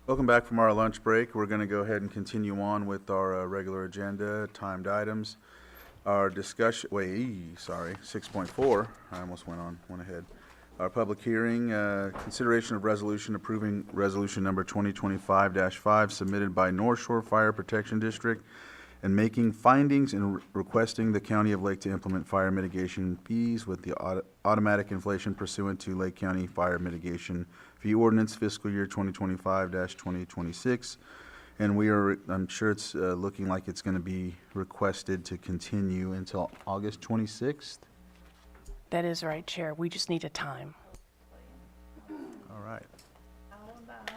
Welcome back from our lunch break. We're going to go ahead and continue on with our regular agenda, timed items. Our discussion, 6.4, I almost went ahead. Our public hearing, consideration of resolution approving resolution number 2025-5 submitted by North Shore Fire Protection District and making findings and requesting the County of Lake to implement fire mitigation fees with the automatic inflation pursuant to Lake County Fire Mitigation Fee Ordinance fiscal year 2025-2026. And I'm sure it's looking like it's going to be requested to continue until August 26th. That is right, Chair. We just need a time. All right. How about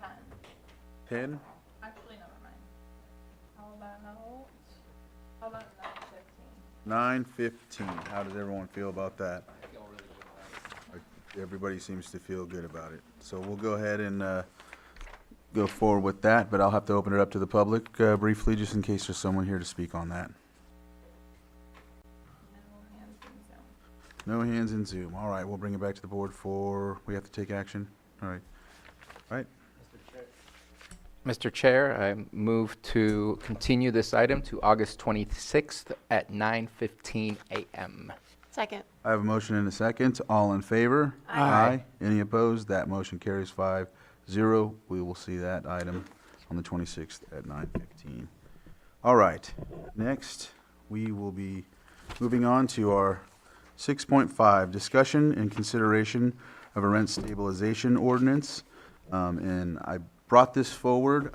10? 10? Actually, never mind. How about 9:15? 9:15. How does everyone feel about that? Everybody seems to feel good about it. So we'll go ahead and go forward with that, but I'll have to open it up to the public briefly, just in case there's someone here to speak on that. No hands in Zoom. All right, we'll bring it back to the board we have to take action? All right. All right. Mr. Chair, I move to continue this item to August 26th at 9:15 a.m. Second. I have a motion and a second. All in favor? Aye. Any opposed? That motion carries 5-0. We will see that item on the 26th at 9:15. All right. Next, we will be moving on to our 6.5, discussion and consideration of a rent stabilization ordinance. And I brought this forward.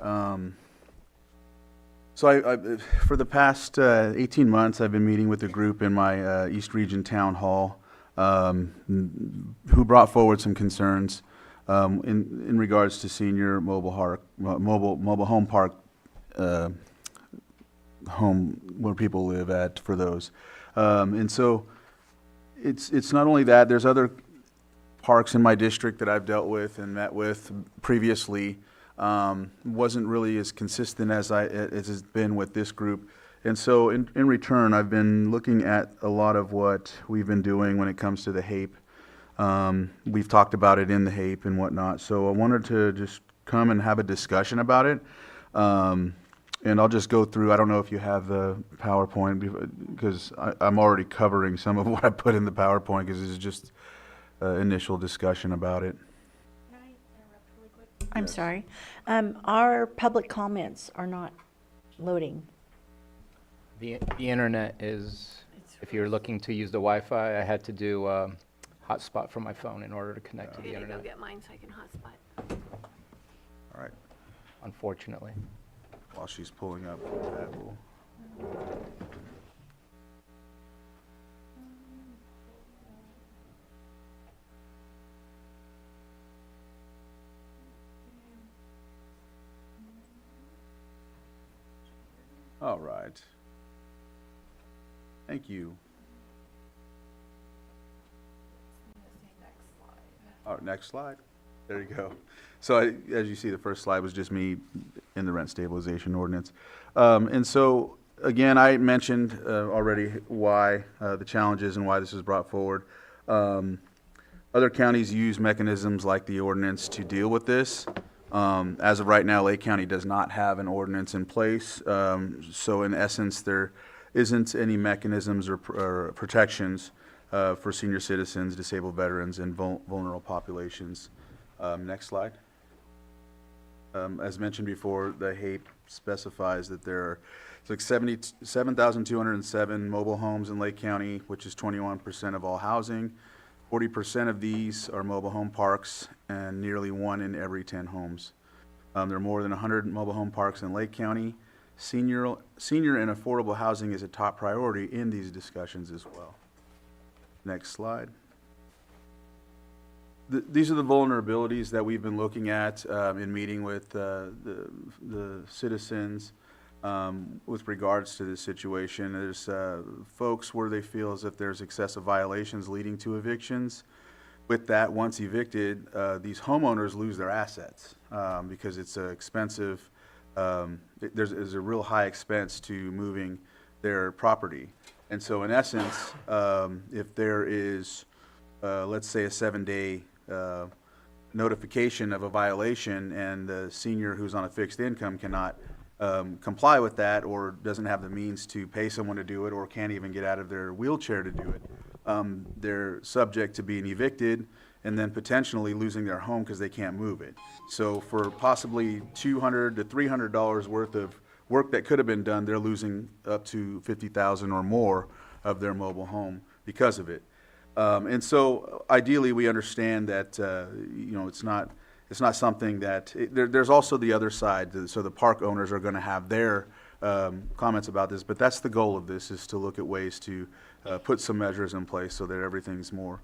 So for the past 18 months, I've been meeting with a group in my East Region Town Hall who brought forward some concerns in regards to senior mobile home park home where people live at for those. And so it's not only that, there's other parks in my district that I've dealt with and met with previously. Wasn't really as consistent as it's been with this group. And so in return, I've been looking at a lot of what we've been doing when it comes to the HAPE. We've talked about it in the HAPE and whatnot. So I wanted to just come and have a discussion about it. And I'll just go through, I don't know if you have the PowerPoint, because I'm already covering some of what I put in the PowerPoint, because this is just initial discussion about it. Can I interrupt really quick? I'm Yes. sorry. Our public comments are not loading. The internet is, if you're looking to use the Wi-Fi, I had to do a hotspot from my phone in order to connect to I'm the gonna go internet, get mine so I can hotspot. All right. unfortunately. While she's pulling up that, we'll... All right. Thank you. Oh, next slide. There you go. So as you see, the first slide was just me in the rent stabilization ordinance. And so, again, I mentioned already why the challenges and why this was brought forward. Other counties use mechanisms like the ordinance to deal with this. As of right now, Lake County does not have an ordinance in place. So in essence, there isn't any mechanisms or protections for senior citizens, disabled veterans, and vulnerable populations. Next slide. As mentioned before, the HAPE specifies that there are like 77,207 mobile homes in Lake County, which is 21% of all housing. 40% of these are mobile home parks, and nearly 1 in every 10 homes. There are more than 100 mobile home parks in Lake County. Senior and affordable housing is a top priority in these discussions as well. Next slide. These are the vulnerabilities that we've been looking at in meeting with the citizens with regards to this situation. There's folks where they feel as if there's excessive violations leading to evictions. With that, once evicted, these homeowners lose their assets because it's expensive. There's a real high expense to moving their property. And so in essence, if there is, let's say, a 7-day notification of a violation and the senior who's on a fixed income cannot comply with that, or doesn't have the means to pay someone to do it, or can't even get out of their wheelchair to do it, they're subject to being evicted and then potentially losing their home because they can't move it. So for possibly $200 to $300 worth of work that could have been done, they're losing up to $50,000 or more of their mobile home because of it. And so ideally, we understand that, it's not something that, there's also the other side. So the park owners are going to have their comments about this, but that's the goal of this, is to look at ways to put some measures in place so that everything's more,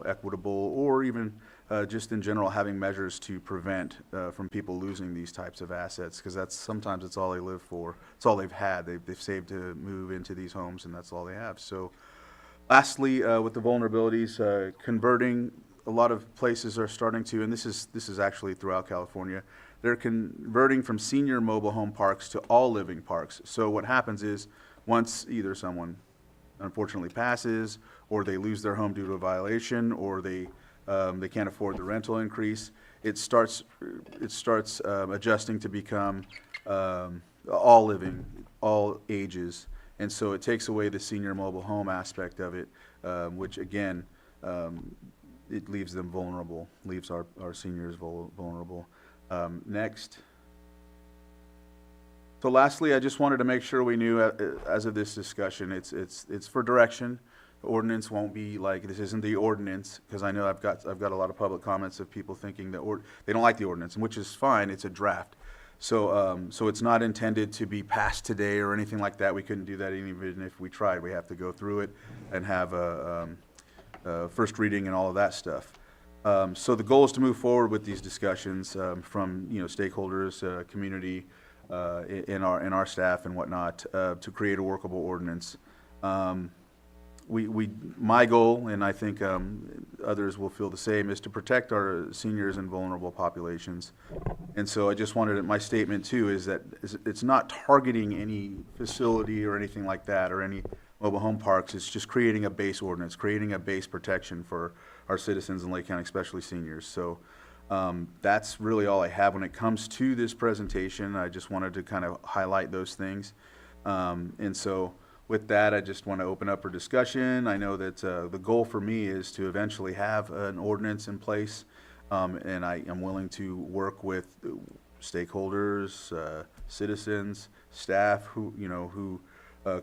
equitable, or even just in general, having measures to prevent from people losing these types of assets, because sometimes it's all they live for. It's all they've had. They've saved to move into these homes, and that's all they have. So lastly, with the vulnerabilities, converting, a lot of places are starting to, and this is actually throughout California, they're converting from senior mobile home parks to all living parks. So what happens is, once either someone unfortunately passes, or they lose their home due to a violation, or they can't afford the rental increase, it starts adjusting to become all living, all ages. And so it takes away the senior mobile home aspect of it, which again, it leaves them vulnerable, leaves our seniors vulnerable. Next. So lastly, I just wanted to make sure we knew, as of this discussion, it's for direction. The ordinance won't be like, this isn't the ordinance, because I know I've got a lot of public comments of people thinking that they don't like the ordinance, which is fine. It's a draft. So it's not intended to be passed today or anything like that. We couldn't do that even if we tried. We have to go through it and have a first reading and all of that stuff. So the goal is to move forward with these discussions from stakeholders, community, in our staff and whatnot, to create a workable ordinance. My goal, and I think others will feel the same, is to protect our seniors and vulnerable populations. And so I just wanted, my statement too is that it's not targeting any facility or anything like that, or any mobile home parks. It's just creating a base ordinance, creating a base protection for our citizens in Lake County, especially seniors. So that's really all I have when it comes to this presentation. I just wanted to kind of highlight those things. And so with that, I just want to open up for discussion. I know that the goal for me is to eventually have an ordinance in place, and I am willing to work with stakeholders, citizens, staff who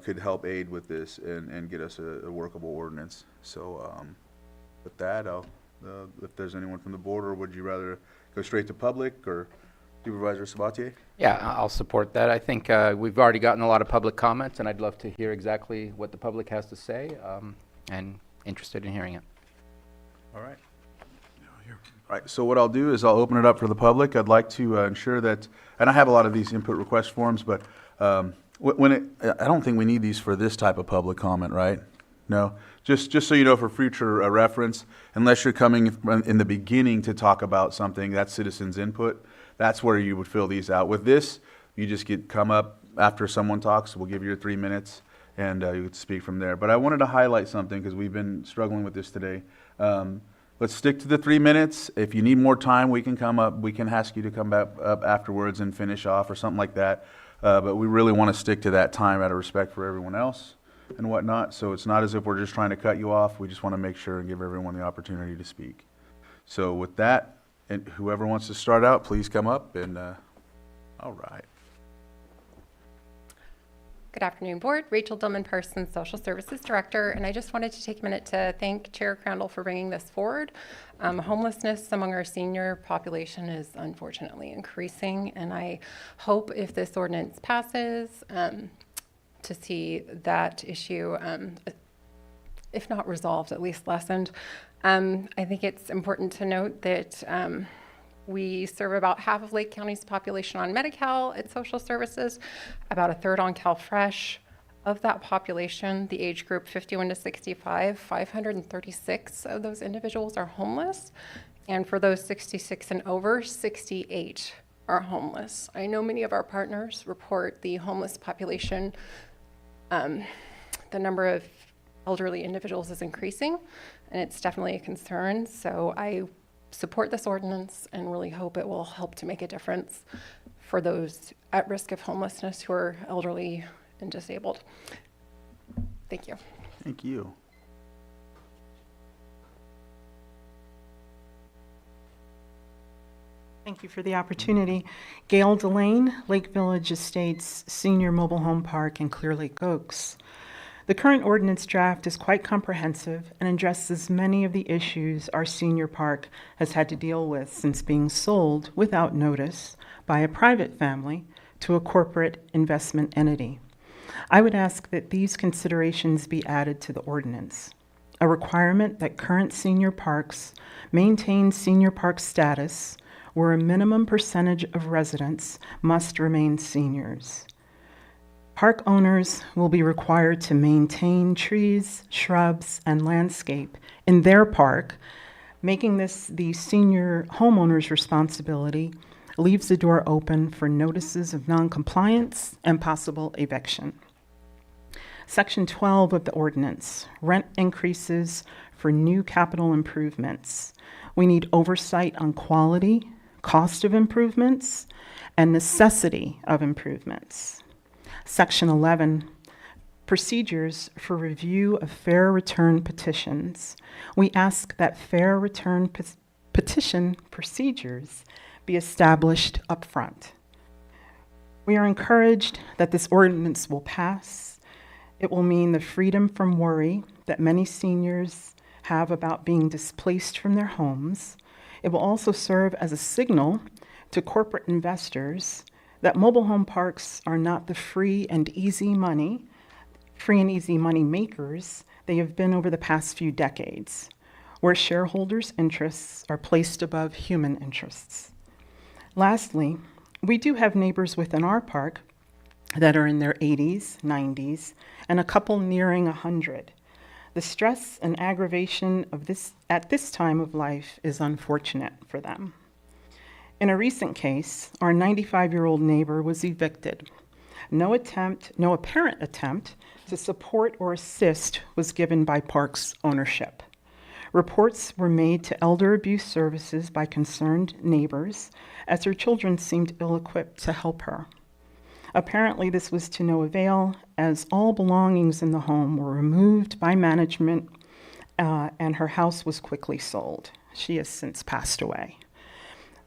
could help aid with this and get us a workable ordinance. So with that, if there's anyone from the board, or would you rather go straight to public, or Supervisor Sabatier? Yeah, I'll support that. I think we've already gotten a lot of public comments, and I'd love to hear exactly what the public has to say, and interested in hearing it. All right. All right, so what I'll do is I'll open it up for the public. I'd like to ensure that, and I have a lot of these input request forms, but I don't think we need these for this type of public comment, right? No? Just so you know, for future reference, unless you're coming in the beginning to talk about something, that's citizens' input. That's where you would fill these out. With this, you just come up after someone talks. We'll give you your 3 minutes, and you can speak from there. But I wanted to highlight something, because we've been struggling with this today. Let's stick to the 3 minutes. If you need more time, we can come up. We can ask you to come back up afterwards and finish off or something like that. But we really want to stick to that time out of respect for everyone else and whatnot. So it's not as if we're just trying to cut you off. We just want to make sure and give everyone the opportunity to speak. So with that, and whoever wants to start out, please come up. And all right. Good afternoon, Board. Rachel Dillman-Parsons, Social Services Director, and I just wanted to take a minute to thank Chair Crandall for bringing this forward. Homelessness among our senior population is unfortunately increasing, and I hope, if this ordinance passes, to see that issue, if not resolved, at least lessened. I think it's important to note that we serve about half of Lake County's population on Medi-Cal at Social Services, about a third on CalFresh. Of that population, the age group 51 to 65, 536 of those individuals are homeless. And for those 66 and over, 68 are homeless. I know many of our partners report the homeless population, the number of elderly individuals is increasing, and it's definitely a concern. So I support this ordinance and really hope it will help to make a difference for those at risk of homelessness who are elderly and disabled. Thank you. Thank you. Thank you for the opportunity. Gail Delane, Lake Village Estates Senior Mobile Home Park in Clear Lake Oaks. The current ordinance draft is quite comprehensive and addresses many of the issues our senior park has had to deal with since being sold without notice by a private family to a corporate investment entity. I would ask that these considerations be added to the ordinance. A requirement that current senior parks maintain senior park status where a minimum percentage of residents must remain seniors. Park owners will be required to maintain trees, shrubs, and landscape in their park. Making this the senior homeowner's responsibility leaves the door open for notices of noncompliance and possible eviction. Section 12 of the ordinance, rent increases for new capital improvements. We need oversight on quality, cost of improvements, and necessity of improvements. Section 11, procedures for review of fair return petitions. We ask that fair return petition procedures be established upfront. We are encouraged that this ordinance will pass. It will mean the freedom from worry that many seniors have about being displaced from their homes. It will also serve as a signal to corporate investors that mobile home parks are not the free and easy money makers they have been over the past few decades, where shareholders' interests are placed above human interests. Lastly, we do have neighbors within our park that are in their 80s, 90s, and a couple nearing 100. The stress and aggravation of this at this time of life is unfortunate for them. In a recent case, our 95-year-old neighbor was evicted. No apparent attempt to support or assist was given by park's ownership. Reports were made to elder abuse services by concerned neighbors, as her children seemed ill-equipped to help her. Apparently, this was to no avail, as all belongings in the home were removed by management, and her house was quickly sold. She has since passed away.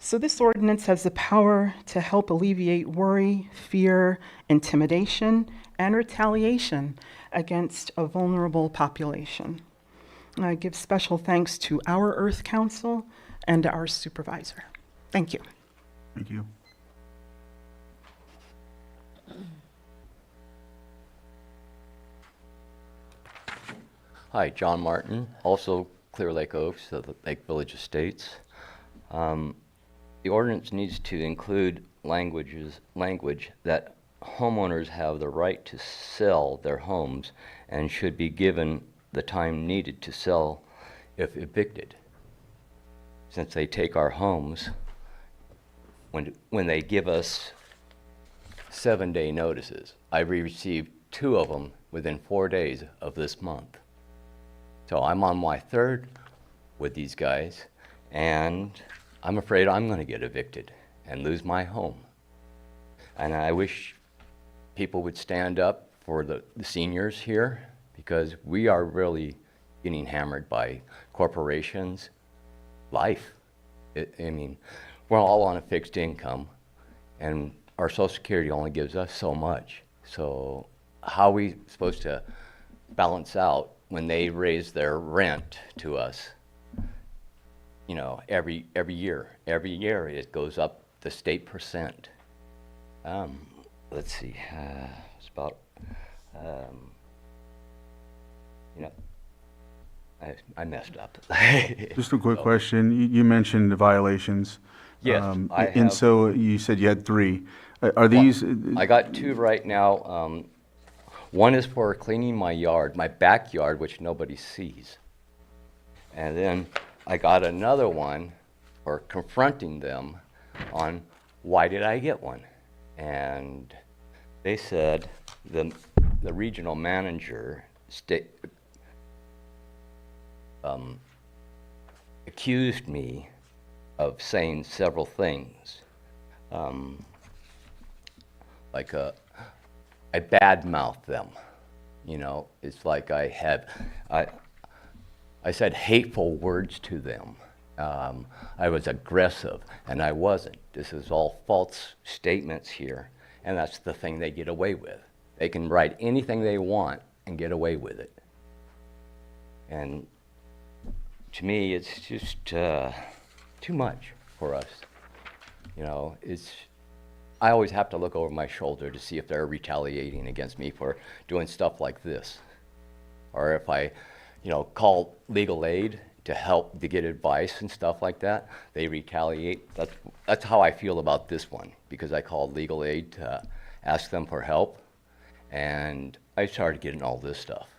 So this ordinance has the power to help alleviate worry, fear, intimidation, and retaliation against a vulnerable population. I give special thanks to our Earth Council and our supervisor. Thank you. Thank you. Hi, John Martin, also Clear Lake Oaks of the Lake Village Estates. The ordinance needs to include language that homeowners have the right to sell their homes and should be given the time needed to sell if evicted. Since they take our homes, when they give us 7-day notices, I've received 2 of them within 4 days of this month. So I'm on my 3rd with these guys, and I'm afraid I'm going to get evicted and lose my home. And I wish people would stand up for the seniors here, because we are really getting hammered by corporations. Life. I mean, we're all on a fixed income, and our Social Security only gives us so much. So how are we supposed to balance out when they raise their rent to us? You know, every year it goes up the state percent. Let's see, it's about, you know, I messed up. Just a quick question. You mentioned the violations. Yes, I And have. so you said you had 3. Are these? I got 2 right now. One is for cleaning my yard, my backyard, which nobody sees. And then I got another one for confronting them on why did I get one. And they said the regional manager accused me of saying several things. Like I badmouth them. You know, it's like I said hateful words to them. I was aggressive, and I wasn't. This is all false statements here, and that's the thing they get away with. They can write anything they want and get away with it. And to me, it's just too much for us. You know, I always have to look over my shoulder to see if they're retaliating against me for doing stuff like this. Or if I, call legal aid to help to get advice and stuff like that, they retaliate. That's how I feel about this one, because I called legal aid to ask them for help, and I started getting all this stuff.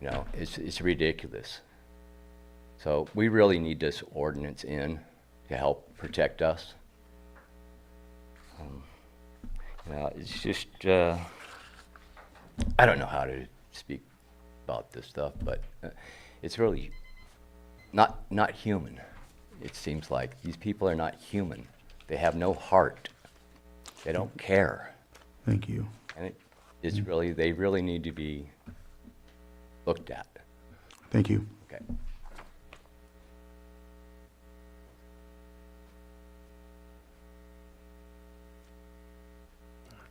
You know, it's ridiculous. So we really need this ordinance in to help protect us. It's just, I don't know how to speak about this stuff, but it's really not human. It seems like these people are not human. They have no heart. They don't care. Thank you. And they really need to be looked at. Thank you. Okay.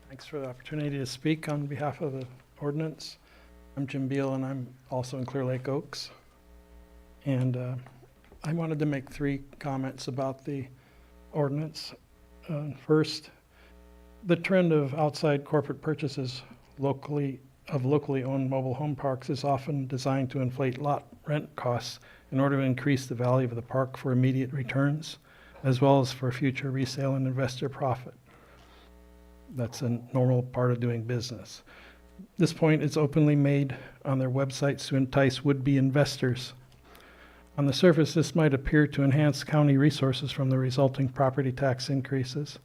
Thanks for the opportunity to speak on behalf of the ordinance. I'm Jim Beal, and I'm also in Clear Lake Oaks. And I wanted to make 3 comments about the ordinance. First, the trend of outside corporate purchases locally owned mobile home parks is often designed to inflate lot rent costs in order to increase the value of the park for immediate returns, as well as for future resale and investor profit. That's a normal part of doing business. This point is openly made on their websites to entice would-be investors. On the surface, this might appear to enhance county resources from the resulting property tax increases.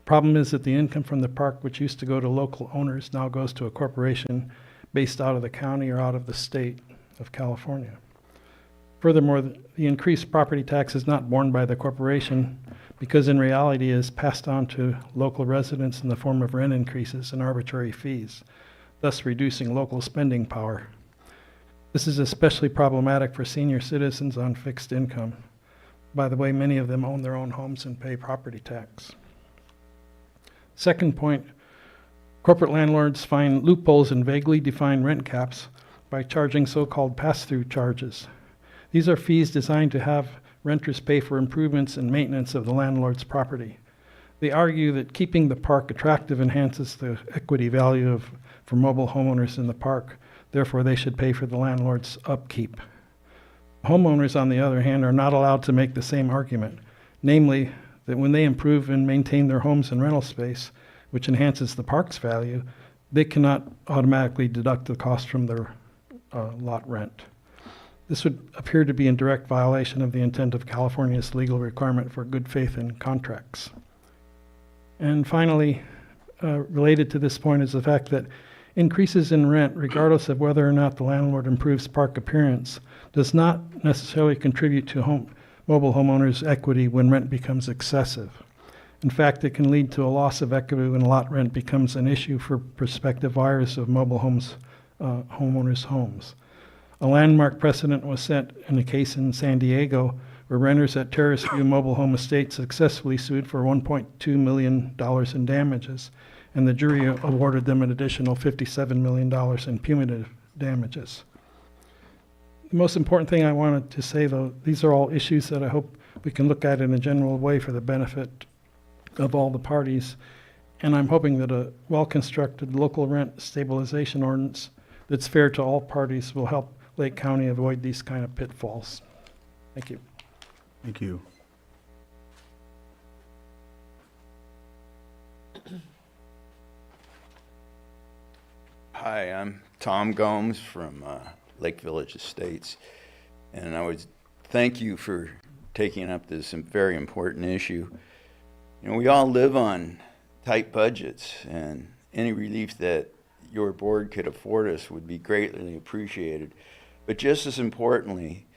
Problem is that the income from the park, which used to go to local owners, now goes to a corporation based out of the county or out of the state of California. Furthermore, the increased property tax is not borne by the corporation because in reality it is passed on to local residents in the form of rent increases and arbitrary fees, thus reducing local spending power. This is especially problematic for senior citizens on fixed income. By the way, many of them own their own homes and pay property tax. Second point, corporate landlords find loopholes in vaguely defined rent caps by charging so-called pass-through charges. These are fees designed to have renters pay for improvements and maintenance of the landlord's property. They argue that keeping the park attractive enhances the equity value for mobile homeowners in the park. Therefore, they should pay for the landlord's upkeep. Homeowners, on the other hand, are not allowed to make the same argument, namely that when they improve and maintain their homes and rental space, which enhances the park's value, they cannot automatically deduct the cost from their lot rent. This would appear to be in direct violation of the intent of California's legal requirement for good faith in contracts. And finally, related to this point is the fact that increases in rent, regardless of whether or not the landlord improves park appearance, does not necessarily contribute to mobile homeowners' equity when rent becomes excessive. In fact, it can lead to a loss of equity when lot rent becomes an issue for prospective buyers of mobile homeowners' homes. A landmark precedent was set in a case in San Diego where renters at Terrace View Mobile Home Estate successfully sued for $1.2 million in damages, and the jury awarded them an additional $57 million in punitive damages. The most important thing I wanted to say, though, these are all issues that I hope we can look at in a general way for the benefit of all the parties, and I'm hoping that a well-constructed local rent stabilization ordinance that's fair to all parties will help Lake County avoid these kind of pitfalls. Thank you. Thank you. Hi, I'm Tom Gomes from Lake Village Estates, and I would thank you for taking up this very important issue. You know, we all live on tight budgets, and any relief that your board could afford us would be greatly appreciated. But just as importantly,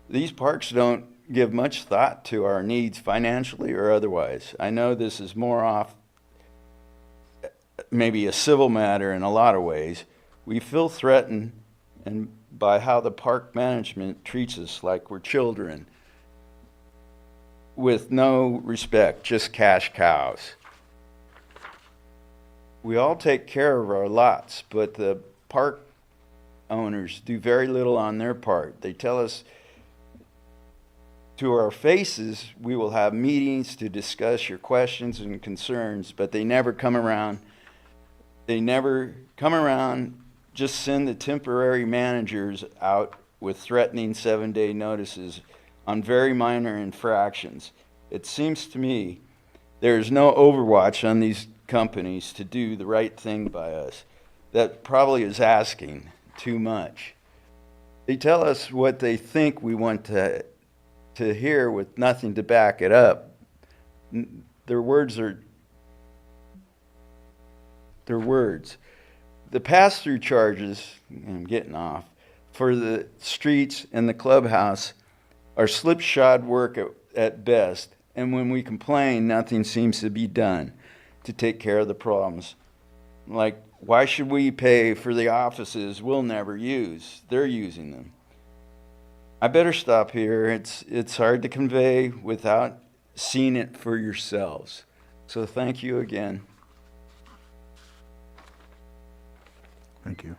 these parks don't give much thought to our needs financially or otherwise. I know this is more off maybe a civil matter in a lot of ways. We feel threatened and by how the park management treats us like we're children with no respect, just cash cows. We all take care of our lots, but the park owners do very little on their part. They tell us to our faces we will have meetings to discuss your questions and concerns, but they never come around. They never come around, just send the temporary managers out with threatening 7-day notices on very minor infractions. It seems to me there is no overwatch on these companies to do the right thing by us. That probably is asking too much. They tell us what they think we want to hear with nothing to back it up. Their words are their words. The pass-through charges, I'm getting off, for the streets and the clubhouse are slipshod work at best, and when we complain, nothing seems to be done to take care of the problems. Like, why should we pay for the offices we'll never use? They're using them. I better stop here. It's hard to convey without seeing it for yourselves. So thank you again. Thank you.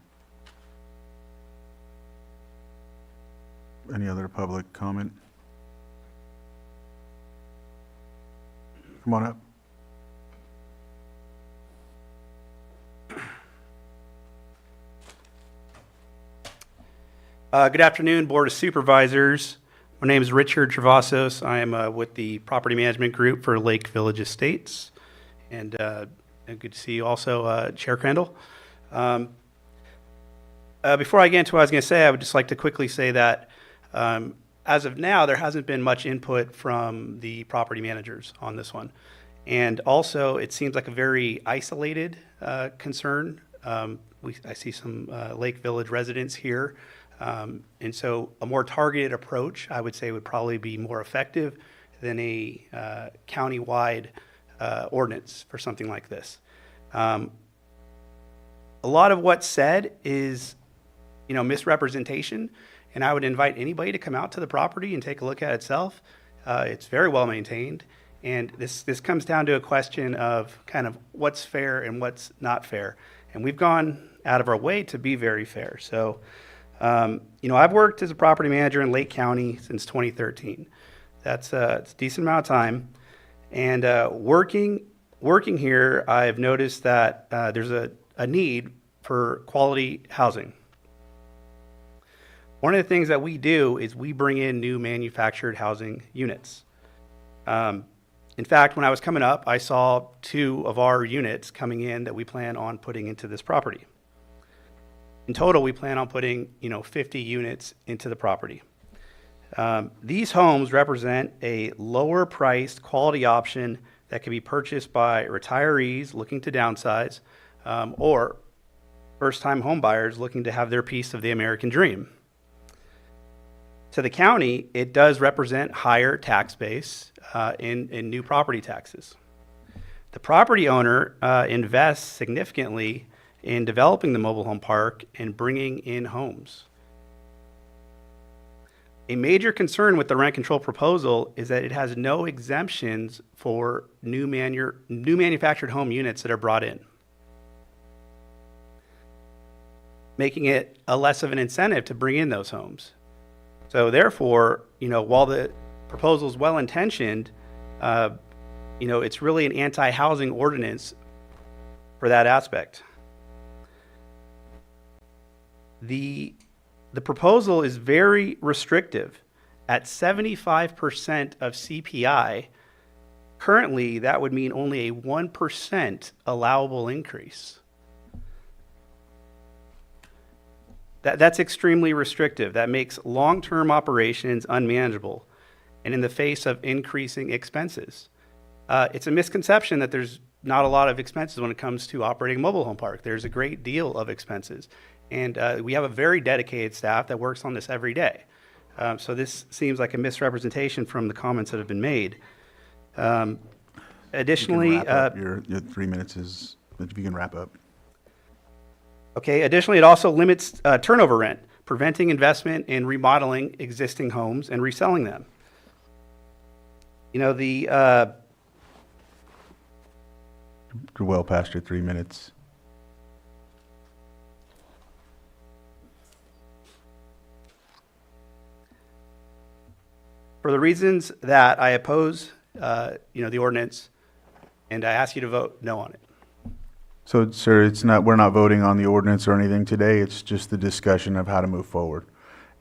Any other public comment? Come on up. Good afternoon, Board of Supervisors. My name is Richard Travasos. I am with the Property Management Group for Lake Village Estates. And good to see you also, Chair Crandall. Before I get into what I was going to say, I would just like to quickly say that as of now, there hasn't been much input from the property managers on this one. And also, it seems like a very isolated concern. I see some Lake Village residents here. And so a more targeted approach, I would say, would probably be more effective than a county-wide ordinance for something like this. A lot of what's said is, misrepresentation, and I would invite anybody to come out to the property and take a look at it itself. It's very well maintained, and this comes down to a question of kind of what's fair and what's not fair. And we've gone out of our way to be very fair. So, I've worked as a property manager in Lake County since 2013. It's a decent amount of time. And working here, I've noticed that there's a need for quality housing. One of the things that we do is we bring in new manufactured housing units. In fact, when I was coming up, I saw 2 of our units coming in that we plan on putting into this property. In total, we plan on putting, 50 units into the property. These homes represent a lower priced quality option that can be purchased by retirees looking to downsize, or first-time home buyers looking to have their piece of the American dream. To the county, it does represent higher tax base in new property taxes. The property owner invests significantly in developing the mobile home park and bringing in homes. A major concern with the rent control proposal is that it has no exemptions for new manufactured home units that are brought in, making it a less of an incentive to bring in those homes. So therefore, while the proposal is well-intentioned, it's really an anti-housing ordinance for that aspect. The proposal is very restrictive. At 75% of CPI, currently that would mean only a 1% allowable increase. That's extremely restrictive. That makes long-term operations unmanageable and in the face of increasing expenses. It's a misconception that there's not a lot of expenses when it comes to operating a mobile home park. There's a great deal of expenses. And we have a very dedicated staff that works on this every day. So this seems like a misrepresentation from the comments that have been made. You can Additionally, wrap up. Your 3 minutes is, if you can wrap up. okay, additionally, it also limits turnover rent, preventing investment in remodeling existing homes and reselling them. You know, You're well past your 3 minutes. for the reasons that I oppose, the ordinance, and I ask you to vote no on it. So, sir, we're not voting on the ordinance or anything today. It's just the discussion of how to move forward.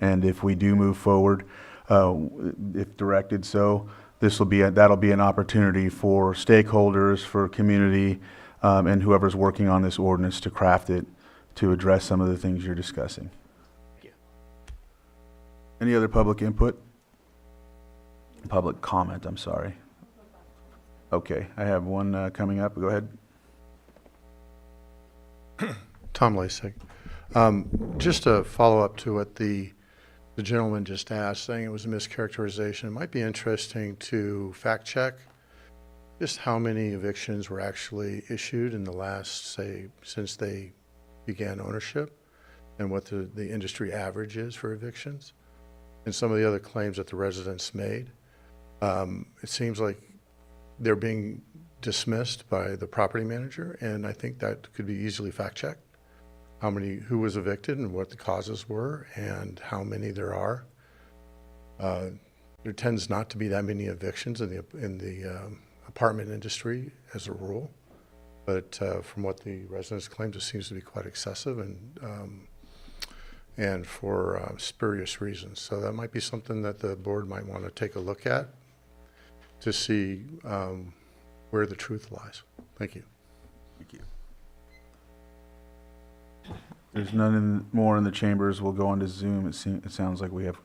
And if we do move forward, if directed so, that'll be an opportunity for stakeholders, for community, and whoever's working on this ordinance to craft it to address some of the things you're discussing. Thank you. Any other public input? Public comment, I'm sorry. Okay, I have one coming up. Go ahead. Tom Lasik. Just to follow up to what the gentleman just asked, saying it was a mischaracterization, it might be interesting to fact check just how many evictions were actually issued in the last, say, since they began ownership, and what the industry average is for evictions, and some of the other claims that the residents made. It seems like they're being dismissed by the property manager, and I think that could be easily fact-checked. Who was evicted and what the causes were, and how many there are. There tends not to be that many evictions in the apartment industry as a rule, but from what the residents claimed, it seems to be quite excessive and for spurious reasons. So that might be something that the board might want to take a look at to see where the truth lies. Thank you. Thank you. There's none more in the chambers. We'll go on to Zoom. It sounds like we have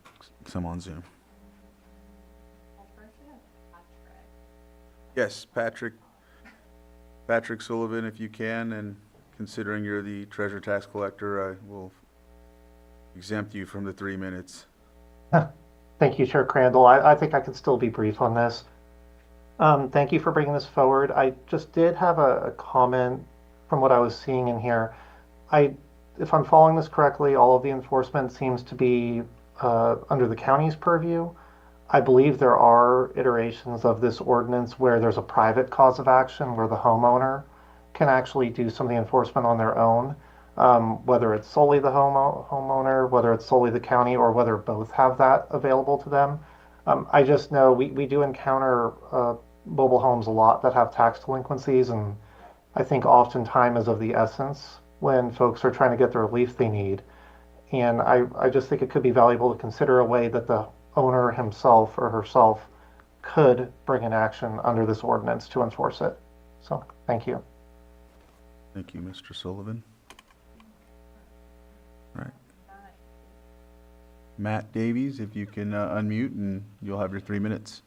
some on Zoom. Yes, Patrick Sullivan, if you can, and considering you're the treasure tax collector, I will exempt you from the 3 minutes. Thank you, Chair Crandall. I think I can still be brief on this. Thank you for bringing this forward. I just did have a comment from what I was seeing in here. If I'm following this correctly, all of the enforcement seems to be under the county's purview. I believe there are iterations of this ordinance where there's a private cause of action where the homeowner can actually do some of the enforcement on their own, whether it's solely the homeowner, whether it's solely the county, or whether both have that available to them. I just know we do encounter mobile homes a lot that have tax delinquencies, and I think often time is of the essence when folks are trying to get the relief they need. And I just think it could be valuable to consider a way that the owner himself or herself could bring an action under this ordinance to enforce it. So, thank you. Thank you, Mr. Sullivan. All right. Matt Davies, if you can unmute, and you'll have your 3 minutes.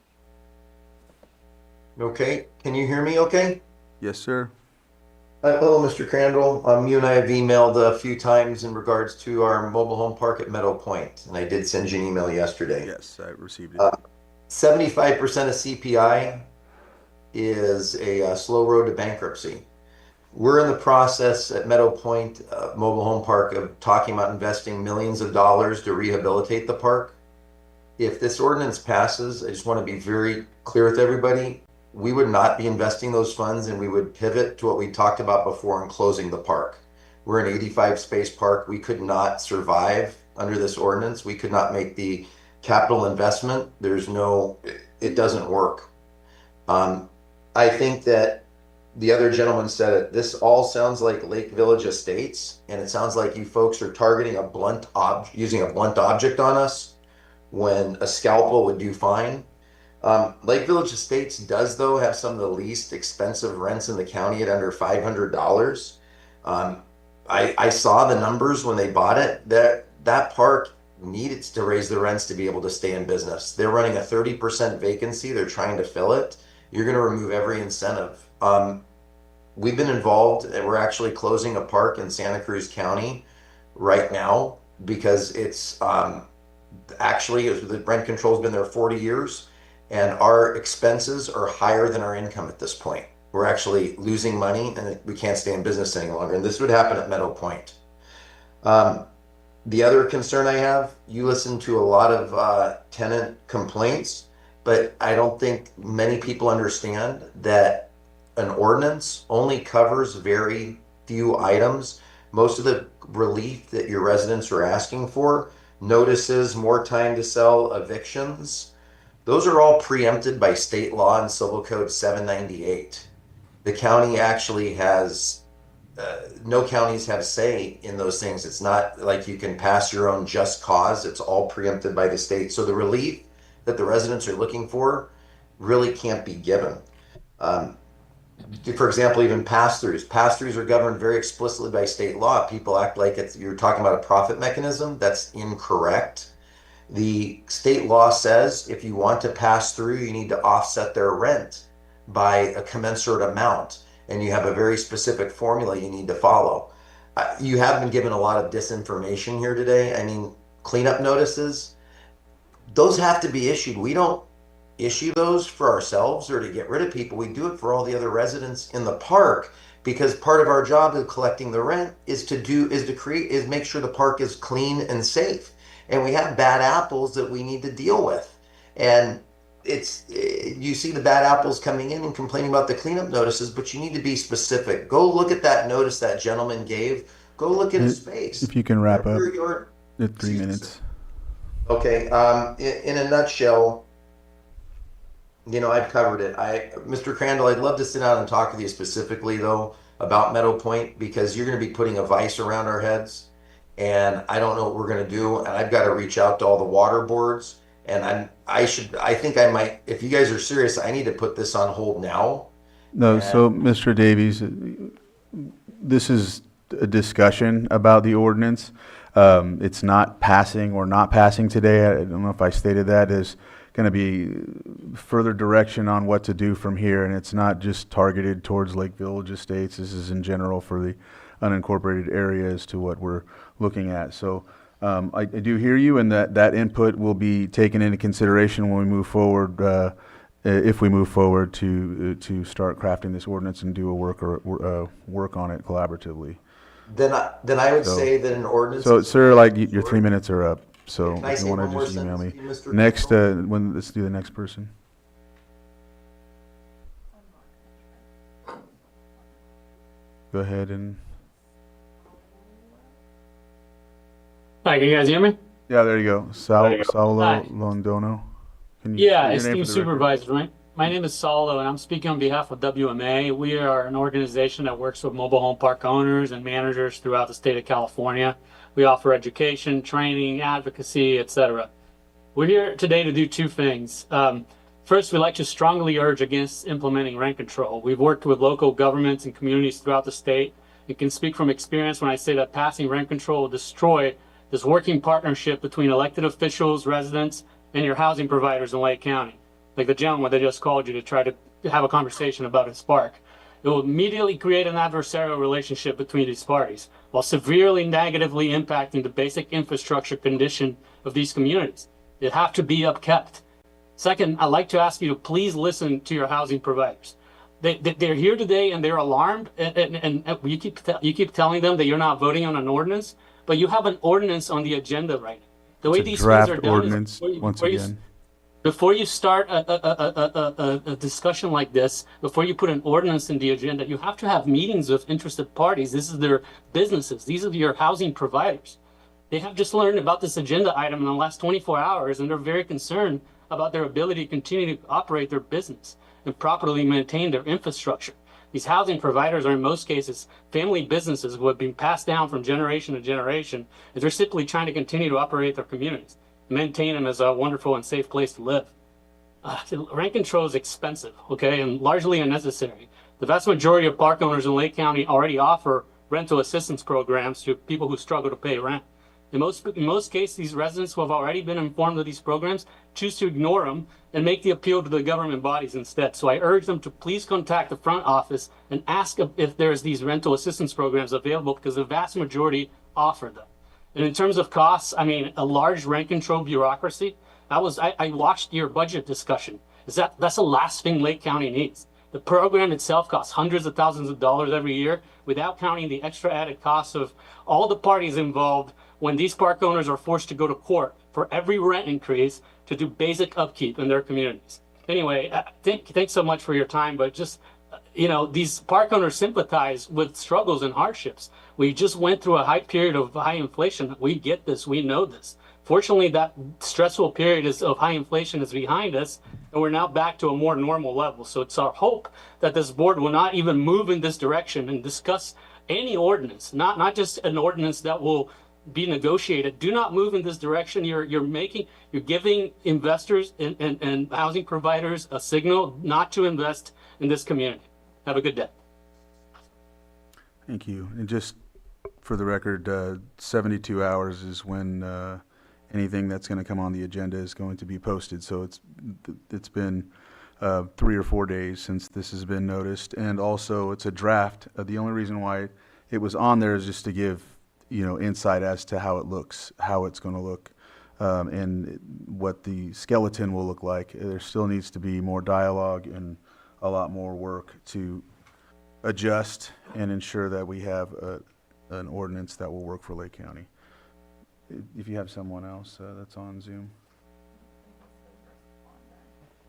Okay, can you hear me okay? Yes, sir. Hello, Mr. Crandall. You and I have emailed a few times in regards to our mobile home park at Meadow Point, and I did send you an email yesterday. Yes, I received it. 75% of CPI is a slow road to bankruptcy. We're in the process at Meadow Point Mobile Home Park of talking about investing millions of dollars to rehabilitate the park. If this ordinance passes, I just want to be very clear with everybody, we would not be investing those funds, and we would pivot to what we talked about before in closing the park. We're an 85 space park. We could not survive under this ordinance. We could not make the capital investment. It doesn't work. I think that the other gentleman said it, this all sounds like Lake Village Estates, and it sounds like you folks are targeting using a blunt object on us when a scalpel would do fine. Lake Village Estates does, though, have some of the least expensive rents in the county at under $500. I saw the numbers when they bought it. That park needed to raise the rents to be able to stay in business. They're running a 30% vacancy. They're trying to fill it. You're going to remove every incentive. We've been involved, and we're actually closing a park in Santa Cruz County right now because it's Actually, the rent control's been there 40 years, and our expenses are higher than our income at this point. We're actually losing money, and we can't stay in business any longer. And this would happen at Meadow Point. The other concern I have, you listen to a lot of tenant complaints, but I don't think many people understand that an ordinance only covers very few items. Most of the relief that your residents are asking for, notices, more time to sell, evictions, those are all preempted by state law and Civil Code 798. The county actually has no counties have say in those things. It's not like you can pass your own just cause. It's all preempted by the state. So the relief that the residents are looking for really can't be given. For example, even pass-throughs. Pass-throughs are governed very explicitly by state law. People act like you're talking about a profit mechanism. That's incorrect. The state law says if you want to pass through, you need to offset their rent by a commensurate amount. And you have a very specific formula you need to follow. You have been given a lot of disinformation here today. I mean, cleanup notices, those have to be issued. We don't issue those for ourselves or to get rid of people. We do it for all the other residents in the park, because part of our job of collecting the rent is to make sure the park is clean and safe. And we have bad apples that we need to deal with. And you see the bad apples coming in and complaining about the cleanup notices, but you need to be specific. Go look at that notice that gentleman gave. Go look at his face. If you can wrap up at 3 minutes. Okay. In a nutshell, I've covered it. Mr. Crandall, I'd love to sit down and talk with you specifically, though, about Meadow Point, because you're going to be putting a vice around our heads, and I don't know what we're going to do, and I've got to reach out to all the water boards. And I think I might, if you guys are serious, I need to put this on hold now. No, so Mr. Davies, this is a discussion about the ordinance. It's not passing or not passing today. I don't know if I stated that. There's going to be further direction on what to do from here, and it's not just targeted towards Lake Village Estates. This is in general for the unincorporated areas to what we're looking at. So I do hear you, and that input will be taken into consideration when we move forward, if we move forward to start crafting this ordinance and do a work on it collaboratively. Then I would say that an ordinance. So, sir, your 3 minutes are up. So Can I if say you want one to more just email me. sentence to you, Mr. Next, Crandall? let's do the next person. Go ahead and. Hi, can you guys hear me? Yeah, there you go. Saulo Hi. Londono. Yeah, your name for esteemed the record? supervisors, right? My name is Saulo, and I'm speaking on behalf of WMA. We are an organization that works with mobile home park owners and managers throughout the state of California. We offer education, training, advocacy, etc. We're here today to do two things. First, we'd like to strongly urge against implementing rent control. We've worked with local governments and communities throughout the state and can speak from experience when I say that passing rent control will destroy this working partnership between elected officials, residents, and your housing providers in Lake County. Like the gentleman that just called you to try to have a conversation about his park. It will immediately create an adversarial relationship between these parties, while severely negatively impacting the basic infrastructure condition of these communities. They have to be upkept. Second, I'd like to ask you to please listen to your housing providers. They're here today and they're alarmed, and you keep telling them that you're not voting on an ordinance, but you have an ordinance on the agenda right now. The way It's a these draft things are done ordinance, is once again. before you start a discussion like this, before you put an ordinance in the agenda, you have to have meetings with interested parties. This is their businesses. These are your housing providers. They have just learned about this agenda item in the last 24 hours, and they're very concerned about their ability to continue to operate their business and properly maintain their infrastructure. These housing providers are in most cases family businesses who have been passed down from generation to generation, and they're simply trying to continue to operate their communities, maintain them as a wonderful and safe place to live. Rent control is expensive, okay, and largely unnecessary. The vast majority of park owners in Lake County already offer rental assistance programs to people who struggle to pay rent. In most cases, these residents who have already been informed of these programs choose to ignore them and make the appeal to the government bodies instead. So I urge them to please contact the front office and ask if there's these rental assistance programs available, because the vast majority offer them. And in terms of costs, I mean, a large rent control bureaucracy. I watched your budget discussion. That's the last thing Lake County needs. The program itself costs hundreds of thousands of dollars every year, without counting the extra added costs of all the parties involved when these park owners are forced to go to court for every rent increase to do basic upkeep in their communities. Anyway, thanks so much for your time, but just, these park owners sympathize with struggles and hardships. We just went through a high period of high inflation. We get this, we know this. Fortunately, that stressful period of high inflation is behind us, and we're now back to a more normal level. So it's our hope that this board will not even move in this direction and discuss any ordinance, not just an ordinance that will be negotiated. Do not move in this direction. You're giving investors and housing providers a signal not to invest in this community. Have a good day. Thank you. And just for the record, 72 hours is when anything that's going to come on the agenda is going to be posted. So it's been 3 or 4 days since this has been noticed, and also it's a draft. The only reason why it was on there is just to give insight as to how it looks, how it's going to look, and what the skeleton will look like. There still needs to be more dialogue and a lot more work to adjust and ensure that we have an ordinance that will work for Lake County. If you have someone else that's on Zoom.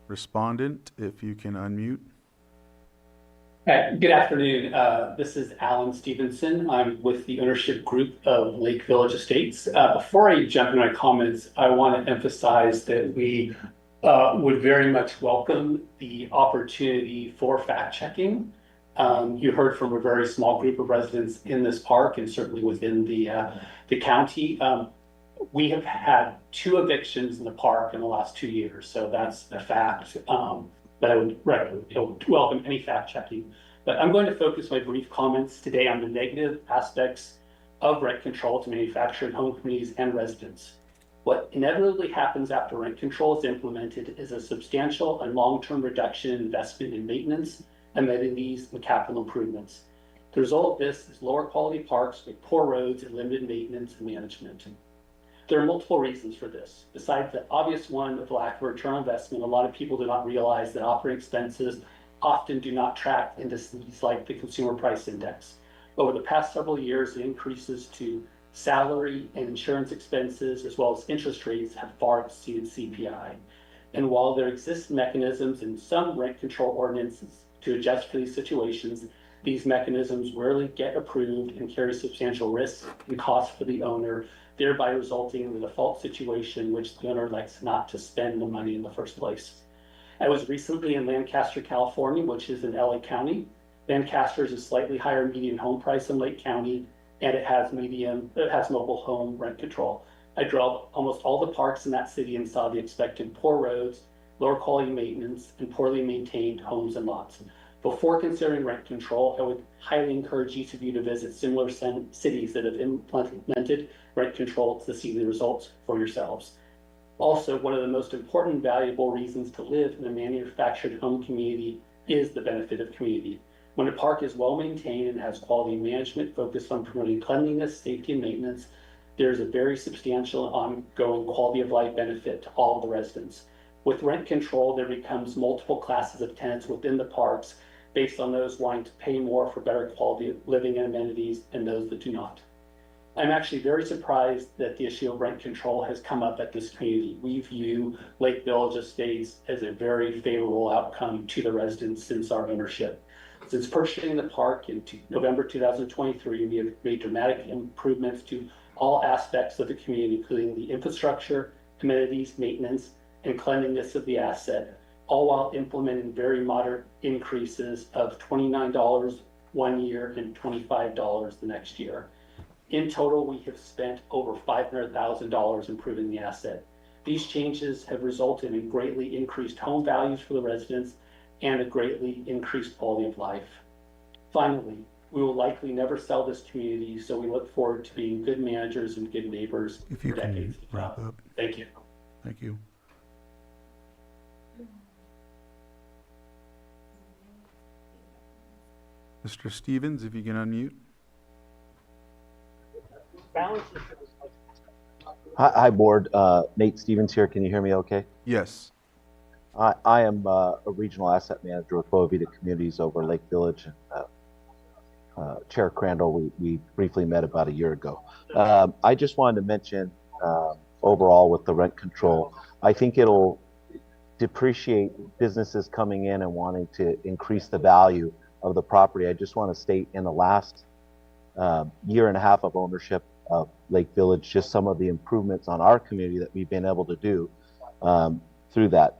Respondent, if you can unmute. Good afternoon. This is Alan Stevenson. I'm with the ownership group of Lake Village Estates. Before I jump into my comments, I want to emphasize that we would very much welcome the opportunity for fact-checking. You heard from a very small group of residents in this park and certainly within the county. We have had 2 evictions in the park in the last 2 years, so that's a fact that I would welcome any fact-checking. But I'm going to focus my brief comments today on the negative aspects of rent control to manufactured home communities and residents. What inevitably happens after rent control is implemented is a substantial and long-term reduction in investment in maintenance, amenities, and capital improvements. The result of this is lower quality parks with poor roads and limited maintenance and management. There are multiple reasons for this. Besides the obvious one of lack of return on investment, a lot of people do not realize that operating expenses often do not track indices like the Consumer Price Index. Over the past several years, the increases to salary and insurance expenses, as well as interest rates, have far exceeded CPI. And while there exist mechanisms in some rent control ordinances to adjust for these situations, these mechanisms rarely get approved and carry substantial risks and costs for the owner, thereby resulting in the default situation which the owner elects not to spend the money in the first place. I was recently in Lancaster, California, which is in LA County. Lancaster is a slightly higher median home price than Lake County, and it has mobile home rent control. I drove almost all the parks in that city and saw the expected poor roads, lower quality maintenance, and poorly maintained homes and lots. Before considering rent control, I would highly encourage each of you to visit similar cities that have implemented rent control to see the results for yourselves. Also, one of the most important and valuable reasons to live in a manufactured home community is the benefit of community. When a park is well maintained and has quality management focused on promoting cleanliness, safety, and maintenance, there's a very substantial ongoing quality of life benefit to all of the residents. With rent control, there becomes multiple classes of tenants within the parks based on those wanting to pay more for better quality of living and amenities and those that do not. I'm actually very surprised that the issue of rent control has come up at this community. We view Lake Village Estates as a very favorable outcome to the residents since our ownership. Since purchasing the park in November 2023, we have made dramatic improvements to all aspects of the community, including the infrastructure, amenities, maintenance, and cleanliness of the asset, all while implementing very moderate increases of $29 one year and $25 the next year. In total, we have spent over $500,000 improving the asset. These changes have resulted in greatly increased home values for the residents and a greatly increased quality of life. Finally, we will likely never sell this community, so we look forward to being good managers and good neighbors If you for can decades to wrap come. up. Thank you. Thank you. Mr. Stevens, if you can unmute. Balance is Hi, Board. Nate Stevens here. Can you hear me okay? Yes. I am a regional asset manager with Boa Vida Communities over Lake Village. And, Chair Crandall, we briefly met about a year ago. I just wanted to mention overall with the rent control, I think it'll depreciate businesses coming in and wanting to increase the value of the property. I just want to state in the last year and a half of ownership of Lake Village, just some of the improvements on our community that we've been able to do through that,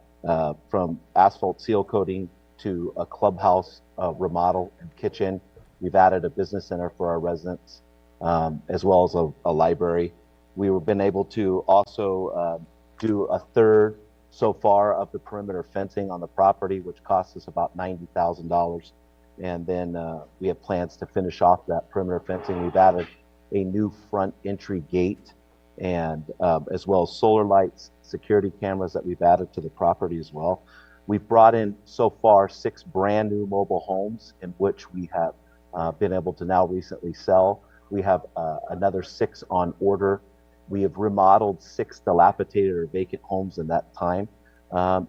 from asphalt seal coating to a clubhouse remodel and kitchen. We've added a business center for our residents, as well as a library. We've been able to also do a third so far of the perimeter fencing on the property, which costs us about $90,000. And then we have plans to finish off that perimeter fencing. We've added a new front entry gate, and as well as solar lights, security cameras that we've added to the property as well. We've brought in so far 6 brand new mobile homes in which we have been able to now recently sell. We have another 6 on order. We have remodeled 6 dilapidated or vacant homes in that time.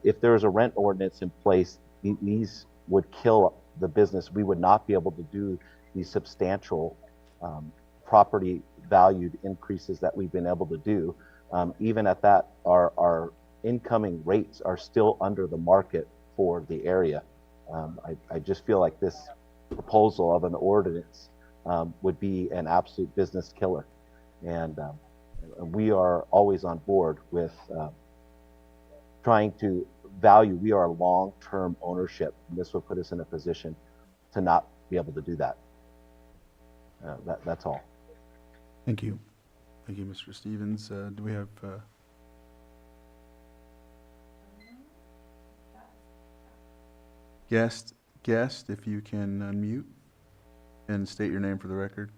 If there was a rent ordinance in place, these would kill the business. We would not be able to do these substantial property valued increases that we've been able to do. Even at that, our incoming rates are still under the market for the area. I just feel like this proposal of an ordinance would be an absolute business killer. And we are always on board with trying to value. We are long-term ownership, and this will put us in a position to not be able to do that. That's all. Thank you. Thank you, Mr. Stevens. Do we have guest, if you can unmute and state your name for the record?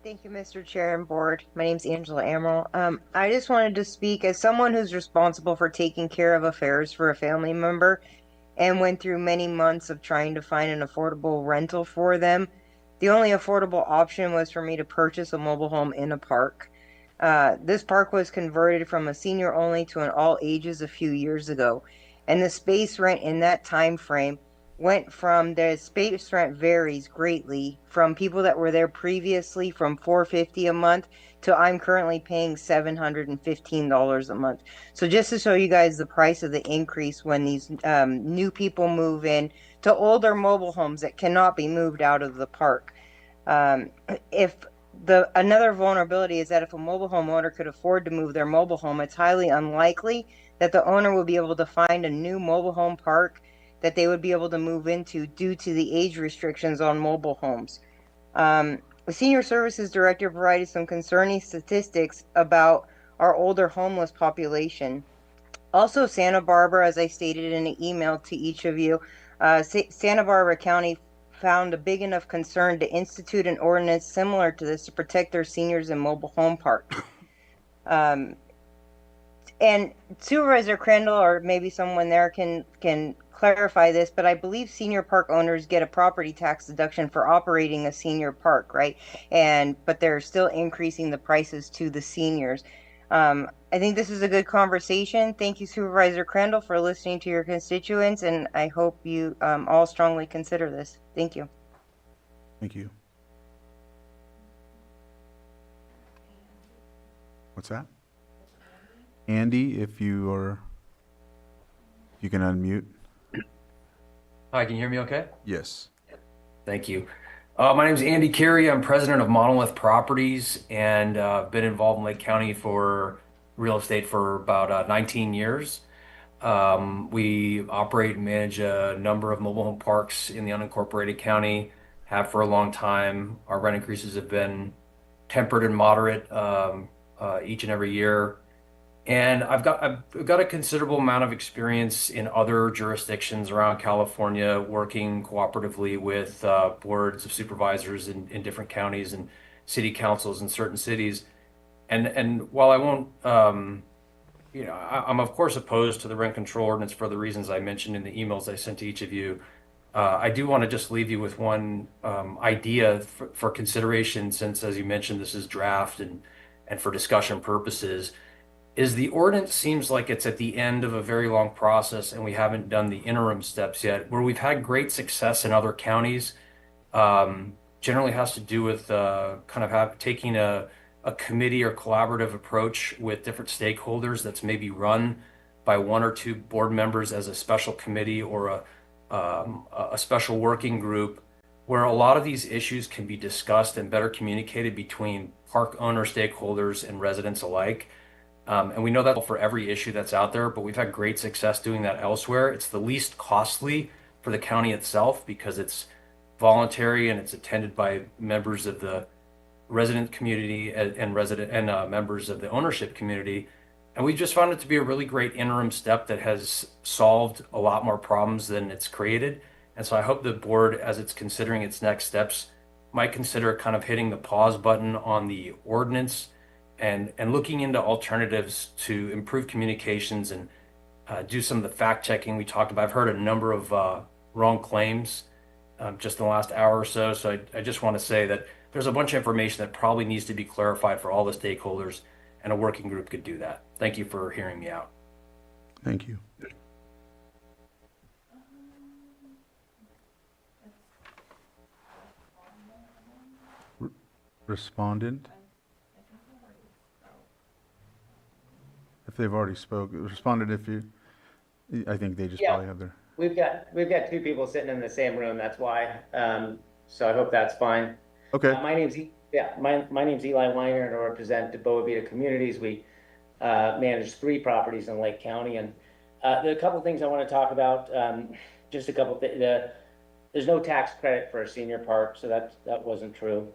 Thank you, Mr. Chair and Board. My name's Angela Amaral. I just wanted to speak as someone who's responsible for taking care of affairs for a family member and went through many months of trying to find an affordable rental for them. The only affordable option was for me to purchase a mobile home in a park. This park was converted from a senior only to an all ages a few years ago. And the space rent in that time frame went from, the space rent varies greatly from people that were there previously from $450 a month to I'm currently paying $715 a month. So just to show you guys the price of the increase when these new people move in to older mobile homes that cannot be moved out of the park. Another vulnerability is that if a mobile home owner could afford to move their mobile home, it's highly unlikely that the owner will be able to find a new mobile home park that they would be able to move into due to the age restrictions on mobile homes. The Senior Services Director provided some concerning statistics about our older homeless population. Also, Santa Barbara, as I stated in an email to each of you, Santa Barbara County found a big enough concern to institute an ordinance similar to this to protect their seniors in mobile home parks. And Supervisor Crandall, or maybe someone there can clarify this, but I believe senior park owners get a property tax deduction for operating a senior park, right? But they're still increasing the prices to the seniors. I think this is a good conversation. Thank you, Supervisor Crandall, for listening to your constituents, and I hope you all strongly consider this. Thank you. Thank you. What's that? Andy, if you can unmute. Hi, can you hear me okay? Yes. Thank you. My name is Andy Carey. I'm president of Monolith Properties and been involved in Lake County for real estate for about 19 years. We operate and manage a number of mobile home parks in the unincorporated county, have for a long time. Our rent increases have been tempered and moderate each and every year. And I've got a considerable amount of experience in other jurisdictions around California, working cooperatively with boards of supervisors in different counties and city councils in certain cities. And while I won't, I'm of course opposed to the rent control ordinance for the reasons I mentioned in the emails I sent to each of you. I do want to just leave you with one idea for consideration, since, as you mentioned, this is draft and for discussion purposes, is the ordinance seems like it's at the end of a very long process and we haven't done the interim steps yet, where we've had great success in other counties. Generally has to do with kind of taking a committee or collaborative approach with different stakeholders that's maybe run by one or two board members as a special committee or a special working group, where a lot of these issues can be discussed and better communicated between park owner stakeholders and residents alike. And we know that for every issue that's out there, but we've had great success doing that elsewhere. It's the least costly for the county itself because it's voluntary and it's attended by members of the resident community and members of the ownership community. And we just found it to be a really great interim step that has solved a lot more problems than it's created. And so I hope the board, as it's considering its next steps, might consider kind of hitting the pause button on the ordinance and looking into alternatives to improve communications and do some of the fact checking we talked about. I've heard a number of wrong claims just in the last hour or so. So I just want to say that there's a bunch of information that probably needs to be clarified for all the stakeholders, and a working group could do that. Thank you for hearing me out. Thank you. Respondent? If they've already responded, I think they just probably have their. We've got two people sitting in the same room. That's why. So I hope that's fine. Okay. My name's Eli Weiner, and I represent Boa Vita Communities. We manage 3 properties in Lake County, and there are a couple things I want to talk about. Just a couple. There's no tax credit for a senior park, so that wasn't true.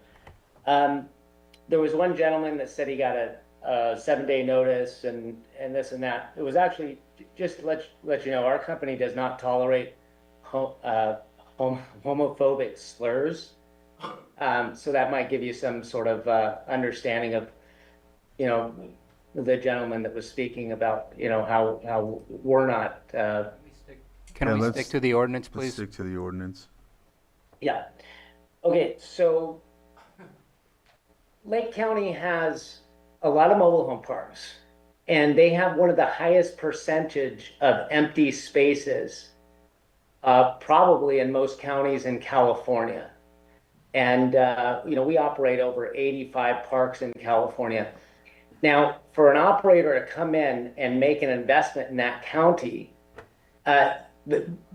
There was one gentleman that said he got a 7-day notice and this and that. It was actually, just to let you know, our company does not tolerate homophobic slurs. So that might give you some sort of understanding of, the gentleman that was speaking about, how we're not. Can we stick to the ordinance, please? Let's stick to the ordinance. Yeah. Okay, so Lake County has a lot of mobile home parks, and they have one of the highest percentage of empty spaces, probably in most counties in California. And, we operate over 85 parks in California. Now, for an operator to come in and make an investment in that county,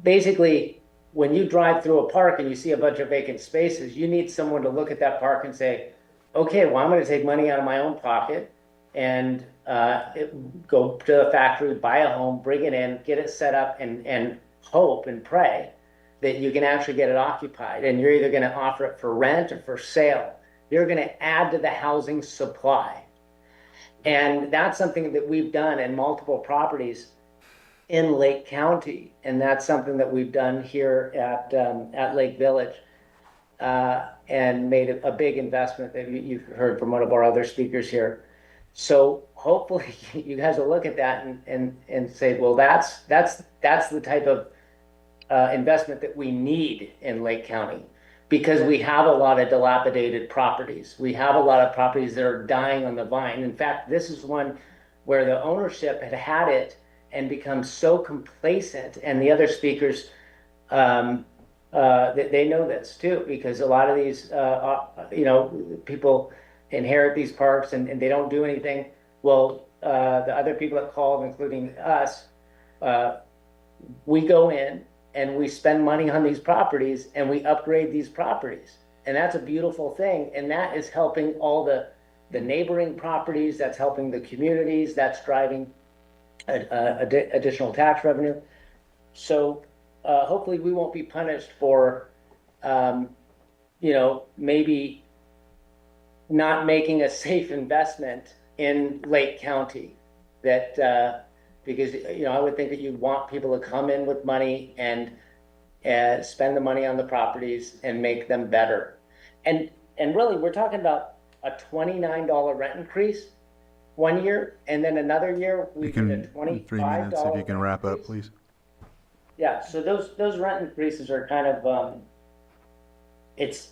basically, when you drive through a park and you see a bunch of vacant spaces, you need someone to look at that park and say, okay, well, I'm going to take money out of my own pocket and go to the factory, buy a home, bring it in, get it set up, and hope and pray that you can actually get it occupied. And you're either going to offer it for rent or for sale. You're going to add to the housing supply. And that's something that we've done in multiple properties in Lake County. And that's something that we've done here at Lake Village. And made a big investment that you've heard from one of our other speakers here. So hopefully you guys will look at that and say, well, that's the type of investment that we need in Lake County, because we have a lot of dilapidated properties. We have a lot of properties that are dying on the vine. In fact, this is one where the ownership had it and become so complacent, and the other speakers, they know this too, because a lot of these, people inherit these parks and they don't do anything. Well, the other people that called, including us, we go in and we spend money on these properties and we upgrade these properties. And that's a beautiful thing. And that is helping all the neighboring properties. That's helping the communities. That's driving additional tax revenue. So hopefully we won't be punished for, maybe not making a safe investment in Lake County. That because I would think that you'd want people to come in with money and spend the money on the properties and make them better. And really, we're talking about a $29 rent increase 1 year, and then another year we did a $25. 3 minutes, if you can wrap up, please. Yeah, so those rent increases are kind of, it's,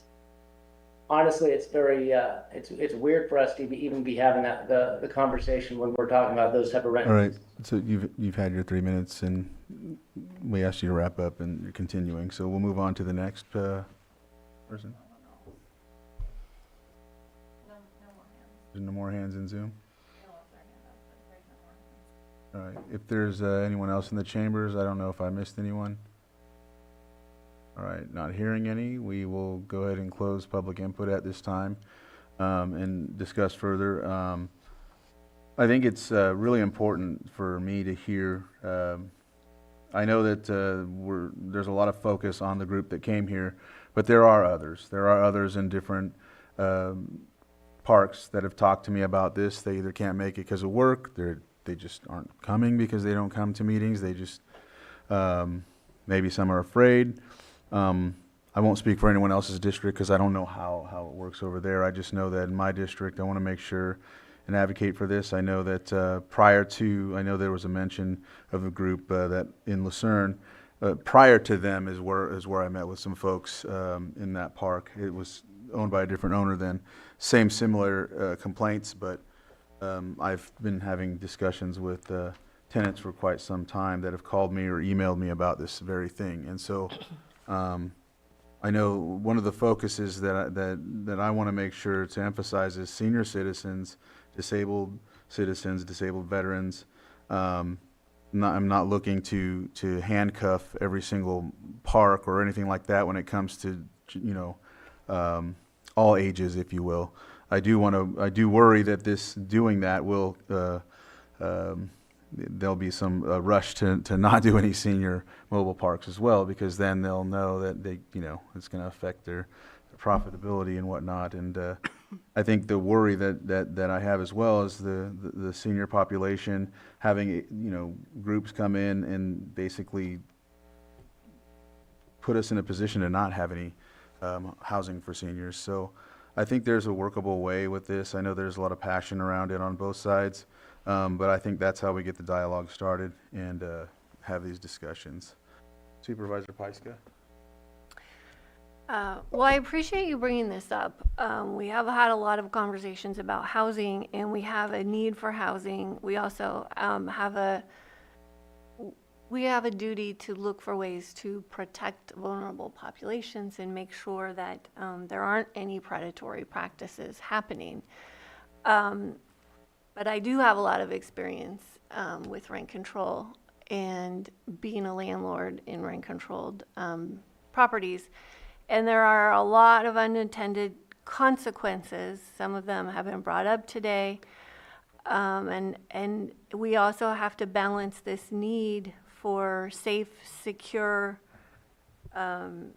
honestly, it's very, it's weird for us to even be having the conversation when we're talking about those type of rent. All right, so you've had your 3 minutes, and we asked you to wrap up, and you're continuing, so we'll move on to the next person. There's no more hands in Zoom? All right, if there's anyone else in the chambers, I don't know if I missed anyone. All right, not hearing any, we will go ahead and close public input at this time and discuss further. I think it's really important for me to hear. I know that there's a lot of focus on the group that came here, but there are others. There are others in different parks that have talked to me about this. They either can't make it because of work, they just aren't coming because they don't come to meetings. They just, maybe some are afraid. I won't speak for anyone else's district because I don't know how it works over there. I just know that in my district, I want to make sure and advocate for this. I know that I know there was a mention of a group that in Lucerne. Prior to them is where I met with some folks in that park. It was owned by a different owner then. Similar complaints, but I've been having discussions with tenants for quite some time that have called me or emailed me about this very thing. And so I know one of the focuses that I want to make sure to emphasize is senior citizens, disabled veterans. I'm not looking to handcuff every single park or anything like that when it comes to, all ages, if you will. I do worry that doing that will, there'll be some rush to not do any senior mobile parks as well, because then they'll know that it's going to affect their profitability and whatnot. And I think the worry that I have as well is the senior population having groups come in and basically put us in a position to not have any housing for seniors. So I think there's a workable way with this. I know there's a lot of passion around it on both sides, but I think that's how we get the dialogue started and have these discussions. Supervisor Pyska? Well, I appreciate you bringing this up. We have had a lot of conversations about housing, and we have a need for housing. We also have a duty to look for ways to protect vulnerable populations and make sure that there aren't any predatory practices happening. But I do have a lot of experience with rent control and being a landlord in rent-controlled properties. And there are a lot of unintended consequences. Some of them have been brought up today. And we also have to balance this need for safe, secure, and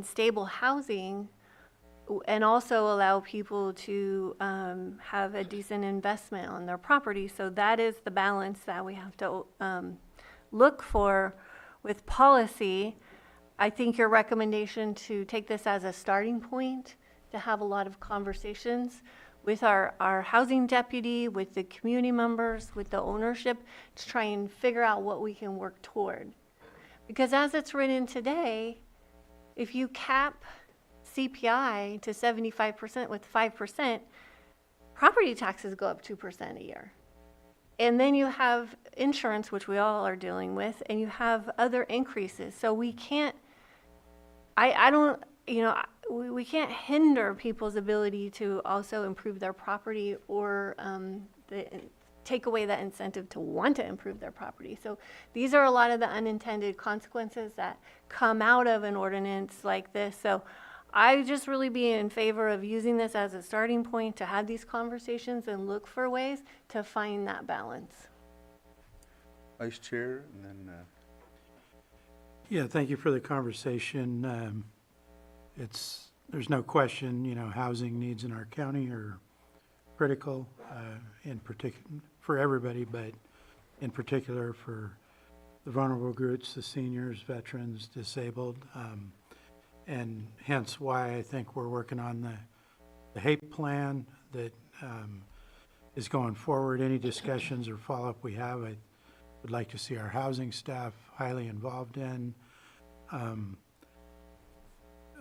stable housing, and also allow people to have a decent investment on their property. So that is the balance that we have to look for with policy. I think your recommendation to take this as a starting point, to have a lot of conversations with our housing deputy, with the community members, with the ownership, to try and figure out what we can work toward. Because as it's written today, if you cap CPI to 75% with 5%, property taxes go up 2% a year. And then you have insurance, which we all are dealing with, and you have other increases. So we can't, we can't hinder people's ability to also improve their property or take away that incentive to want to improve their property. So these are a lot of the unintended consequences that come out of an ordinance like this. So I just really be in favor of using this as a starting point to have these conversations and look for ways to find that balance. Vice Chair, and then... Yeah, thank you for the conversation. There's no question, housing needs in our county are critical, in particular for everybody, but in particular for the vulnerable groups, the seniors, veterans, disabled, and hence why I think we're working on the HAPE plan that is going forward. Any discussions or follow-up we have, would like to see our housing staff highly involved in.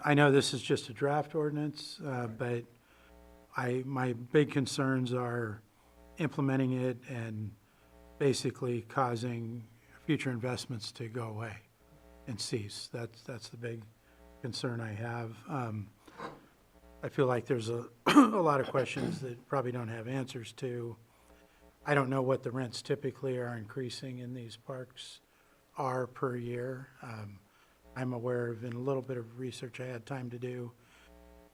I know this is just a draft ordinance, but my big concerns are implementing it and basically causing future investments to go away and cease. That's the big concern I have. I feel like there's a lot of questions that probably don't have answers to. I don't know what the rents typically are increasing in these parks are per year. I'm aware of, in a little bit of research I had time to do,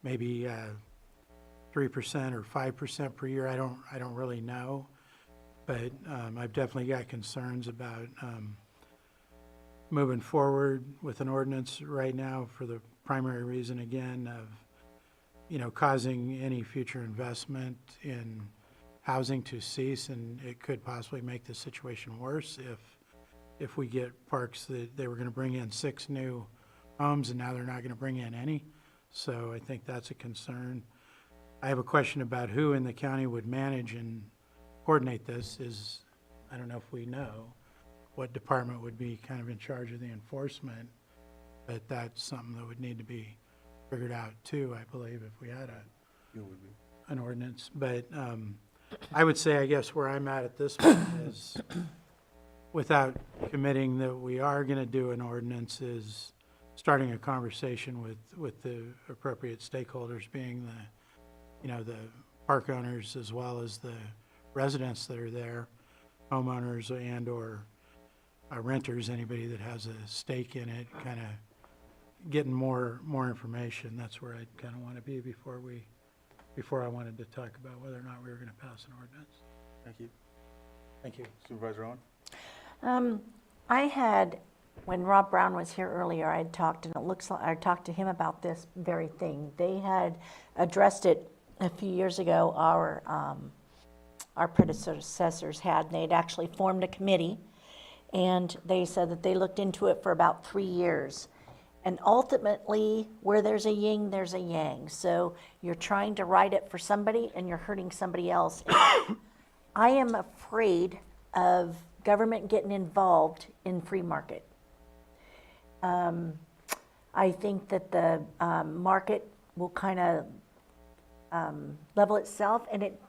maybe 3% or 5% per year. I don't really know, but I've definitely got concerns about moving forward with an ordinance right now for the primary reason, again, of causing any future investment in housing to cease, and it could possibly make the situation worse if we get parks that they were going to bring in 6 new homes and now they're not going to bring in any. So I think that's a concern. I have a question about who in the county would manage and coordinate this. I don't know if we know what department would be kind of in charge of the enforcement, but that's something that would need to be figured out too, I believe, if we had an ordinance. But I would say, I guess, where I'm at this point is, without committing that we are going to do an ordinance, is starting a conversation with the appropriate stakeholders, being the park owners as well as the residents that are there, homeowners and/or renters, anybody that has a stake in it, kind of getting more information. That's where I kind of want to be before I wanted to talk about whether or not we were going to pass an ordinance. Thank you. Thank you. Supervisor Owen? I had, when Rob Brown was here earlier, I had talked, and it looks like I talked to him about this very thing. They had addressed it a few years ago. Our predecessors had, and they had actually formed a committee, and they said that they looked into it for about 3 years. And ultimately, where there's a yin, there's a yang. So you're trying to write it for somebody and you're hurting somebody else. I am afraid of government getting involved in free market. I think that the market will kind of level itself, and it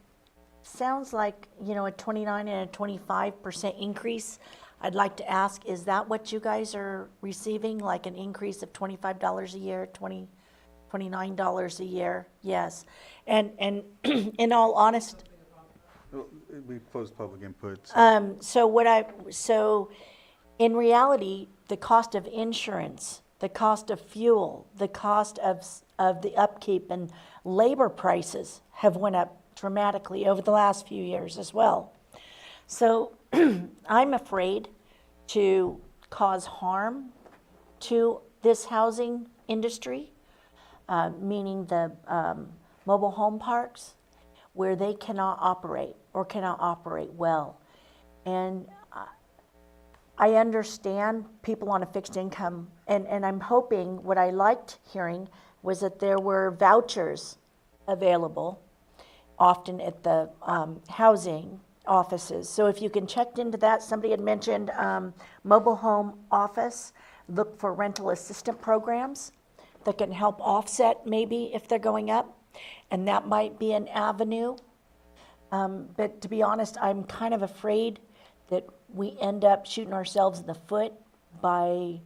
sounds like, a 29 and a 25% increase. I'd like to ask, is that what you guys are receiving, like an increase of $25 a year, $29 a year? Yes. And in all honesty, We closed public input. so in reality, the cost of insurance, the cost of fuel, the cost of the upkeep and labor prices have went up dramatically over the last few years as well. So I'm afraid to cause harm to this housing industry, meaning the mobile home parks, where they cannot operate or cannot operate well. And I understand people on a fixed income, and I'm hoping, what I liked hearing was that there were vouchers available often at the housing offices. So if you can check into that. Somebody had mentioned mobile home office, look for rental assistant programs that can help offset maybe if they're going up, and that might be an avenue. But to be honest, I'm kind of afraid that we end up shooting ourselves in the foot by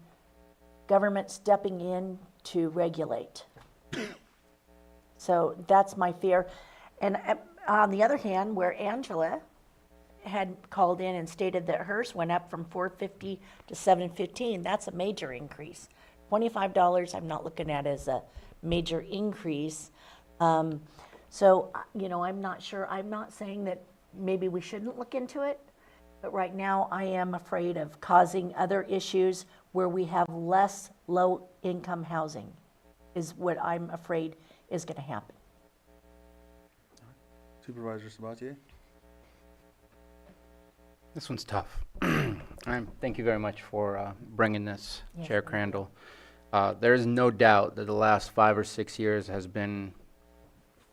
government stepping in to regulate. So that's my fear. And on the other hand, where Angela had called in and stated that hers went up from $450 to $715, that's a major increase. $25 I'm not looking at as a major increase. So, I'm not sure. I'm not saying that maybe we shouldn't look into it, but right now I am afraid of causing other issues where we have less low-income housing, is what I'm afraid is going to happen. Supervisor Sabatier? This one's tough. Thank you very much for bringing this, Yes, Chair thank you. Crandall. There is no doubt that the last 5 or 6 years has been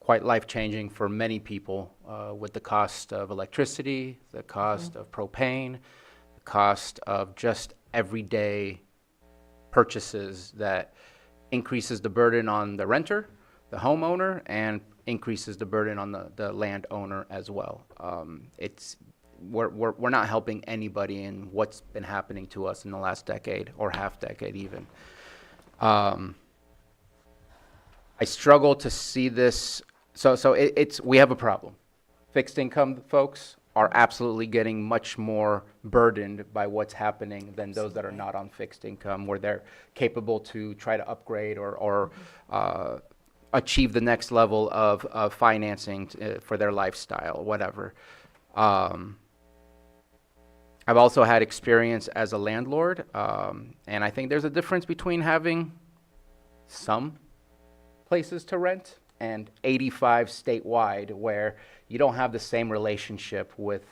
quite life-changing for many people, with the cost of electricity, the cost of propane, the cost of just everyday purchases that increases the burden on the renter, the homeowner, and increases the burden on the landowner as well. We're not helping anybody in what's been happening to us in the last decade or half decade even. I struggle to see this. So we have a problem. Fixed income folks are absolutely getting much more burdened by what's happening than those that are not on fixed income, where they're capable to try to upgrade or achieve the next level of financing for their lifestyle, whatever. I've also had experience as a landlord, and I think there's a difference between having some places to rent and 85 statewide where you don't have the same relationship with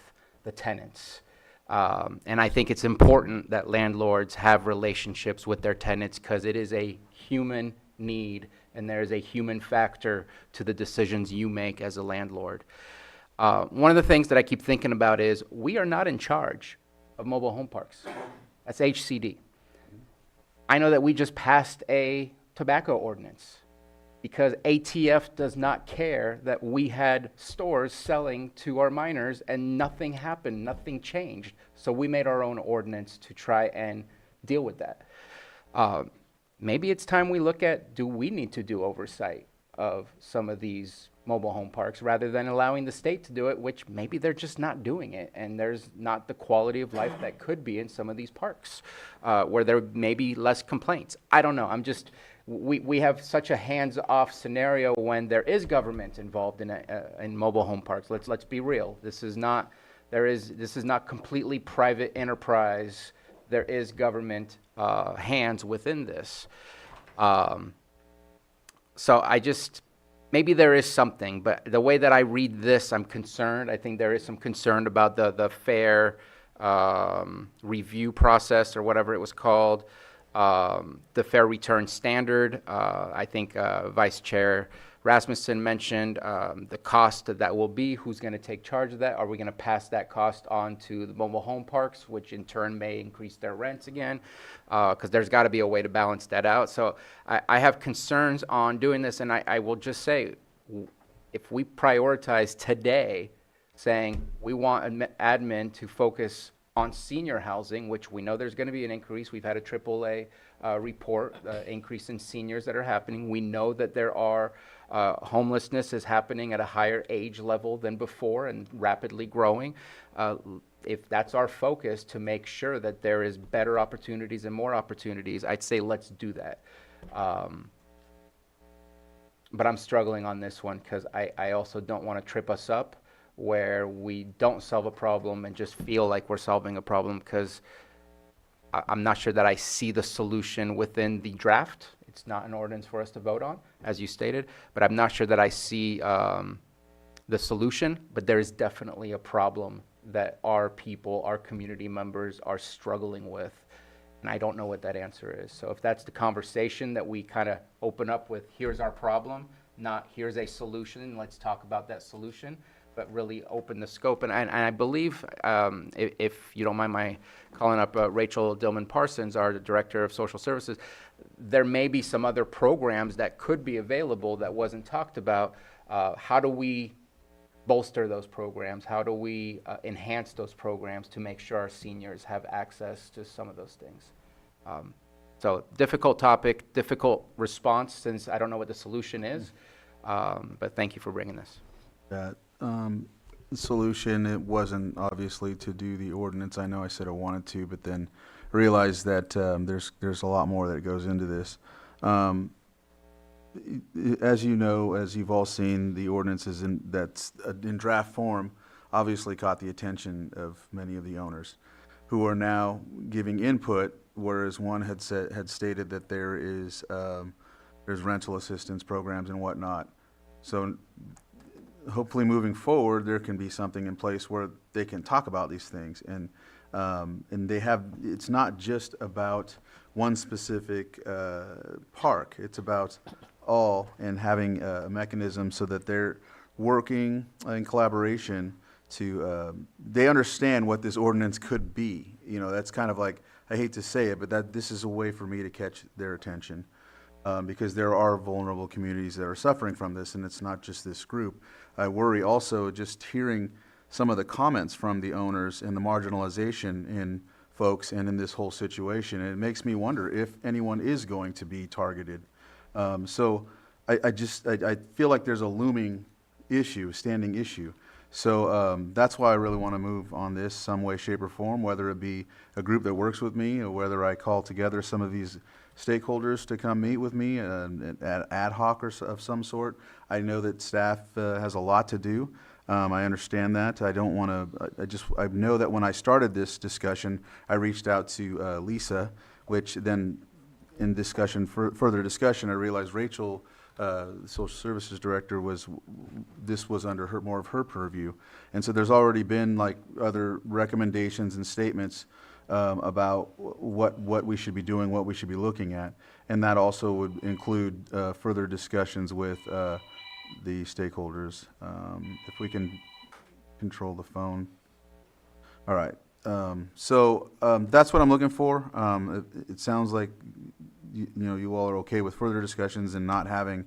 the tenants. And I think it's important that landlords have relationships with their tenants because it is a human need and there is a human factor to the decisions you make as a landlord. One of the things that I keep thinking about is we are not in charge of mobile home parks. That's HCD. I know that we just passed a tobacco ordinance because ATF does not care that we had stores selling to our minors and nothing happened, nothing changed. So we made our own ordinance to try and deal with that. Maybe it's time we look at, do we need to do oversight of some of these mobile home parks rather than allowing the state to do it, which maybe they're just not doing it and there's not the quality of life that could be in some of these parks where there may be less complaints. I don't know. We have such a hands-off scenario when there is government involved in mobile home parks. Let's be real. This is not completely private enterprise. There is government hands within this. So maybe there is something, but the way that I read this, I'm concerned. I think there is some concern about the fair review process or whatever it was called. The fair return standard. I think Vice Chair Rasmussen mentioned the cost that will be, who's going to take charge of that? Are we going to pass that cost on to the mobile home parks, which in turn may increase their rents again? Because there's got to be a way to balance that out. So I have concerns on doing this, and I will just say, if we prioritize today saying we want admin to focus on senior housing, which we know there's going to be an increase. We've had a AAA report, increase in seniors that are happening. We know that there are homelessness is happening at a higher age level than before and rapidly growing. If that's our focus to make sure that there is better opportunities and more opportunities, I'd say let's do that. But I'm struggling on this one because I also don't want to trip us up where we don't solve a problem and just feel like we're solving a problem, because I'm not sure that I see the solution within the draft. It's not an ordinance for us to vote on, as you stated, but I'm not sure that I see the solution, but there is definitely a problem that our people, our community members are struggling with, and I don't know what that answer is. So if that's the conversation that we kind of open up with, here's our problem, not here's a solution, let's talk about that solution, but really open the scope. And I believe, if you don't mind my calling up Rachel Dillman Parsons, our Director of Social Services, there may be some other programs that could be available that wasn't talked about. How do we bolster those programs? How do we enhance those programs to make sure our seniors have access to some of those things? So difficult topic, difficult response, since I don't know what the solution is, but thank you for bringing this. The solution, it wasn't obviously to do the ordinance. I know I said I wanted to, but then realized that there's a lot more that goes into this. As you know, as you've all seen, the ordinances that's in draft form obviously caught the attention of many of the owners who are now giving input, whereas one had stated that there's rental assistance programs and whatnot. So hopefully moving forward, there can be something in place where they can talk about these things. And it's not just about one specific park. It's about all, and having a mechanism so that they're working in collaboration they understand what this ordinance could be. You know, that's kind of like, I hate to say it, but this is a way for me to catch their attention. Because there are vulnerable communities that are suffering from this, and it's not just this group. I worry also just hearing some of the comments from the owners and the marginalization in folks and in this whole situation. And it makes me wonder if anyone is going to be targeted. So I feel like there's a looming issue, standing issue. So that's why I really want to move on this some way, shape, or form, whether it be a group that works with me or whether I call together some of these stakeholders to come meet with me at ad hoc or of some sort. I know that staff has a lot to do. I understand that. I don't want to, I know that when I started this discussion, I reached out to Lisa, which then in discussion, further discussion, I realized Rachel, the social services director, this was under more of her purview. And so there's already been like other recommendations and statements about what we should be doing, what we should be looking at. And that also would include further discussions with the stakeholders. If we can control the phone. All right. So that's what I'm looking for. It sounds like you all are okay with further discussions and not having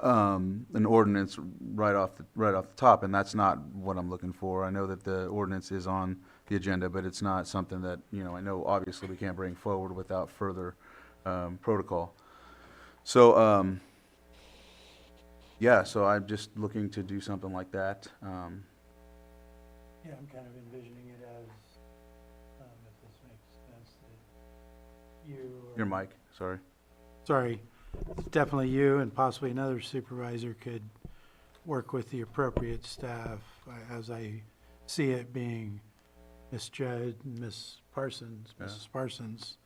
an ordinance right off the top, and that's not what I'm looking for. I know that the ordinance is on the agenda, but it's not something that, I know obviously we can't bring forward without further protocol. So, yeah, so I'm just looking to do something like that. Yeah, I'm kind of envisioning it as, if this makes sense, that you. Your mic, sorry. Sorry, definitely you and possibly another supervisor could work with the appropriate staff, as I see it being Ms. Judd and Ms. Parsons, Mrs. Parsons,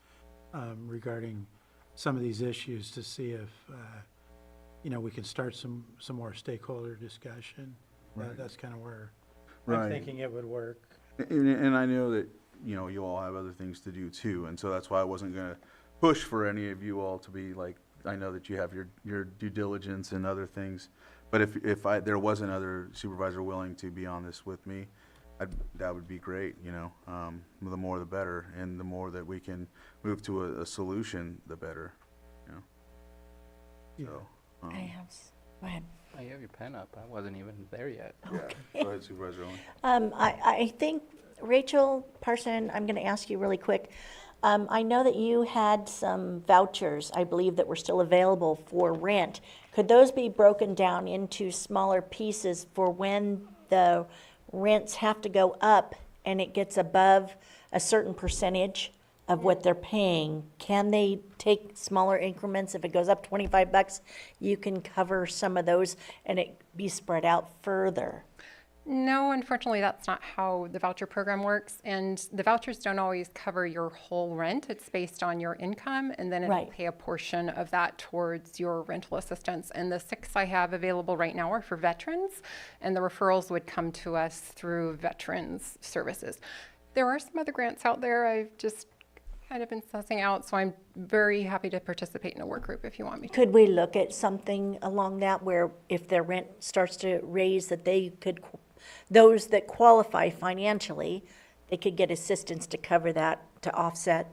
regarding some of these issues to see if, we can start some more stakeholder discussion. Right. That's kind of where Right. I'm thinking it would work. And I know that, you all have other things to do too, and so that's why I wasn't gonna push for any of you all to be like, I know that you have your due diligence and other things, but if there was another supervisor willing to be on this with me, that would be great, the more the better, and the more that we can move to a solution, the better, So, Go ahead. Oh, you have your pen up. I wasn't even there yet. Yeah, go ahead, Supervisor Owen. I think, Rachel Parson, I'm going to ask you really quick. I know that you had some vouchers, I believe, that were still available for rent. Could those be broken down into smaller pieces for when the rents have to go up and it gets above a certain percentage of what they're paying? Can they take smaller increments? If it goes up $25, you can cover some of those and it be spread out further. No, unfortunately, that's not how the voucher program works. And the vouchers don't always cover your whole rent. It's based on your income, and then it'll Right. pay a portion of that towards your rental assistance. And the 6 I have available right now are for veterans, and the referrals would come to us through Veterans Services. There are some other grants out there I've just kind of been sussing out, so I'm very happy to participate in a work group if you want me to. Could we look at something along that where if their rent starts to raise, that they could, those that qualify financially, they could get assistance to cover that, to offset?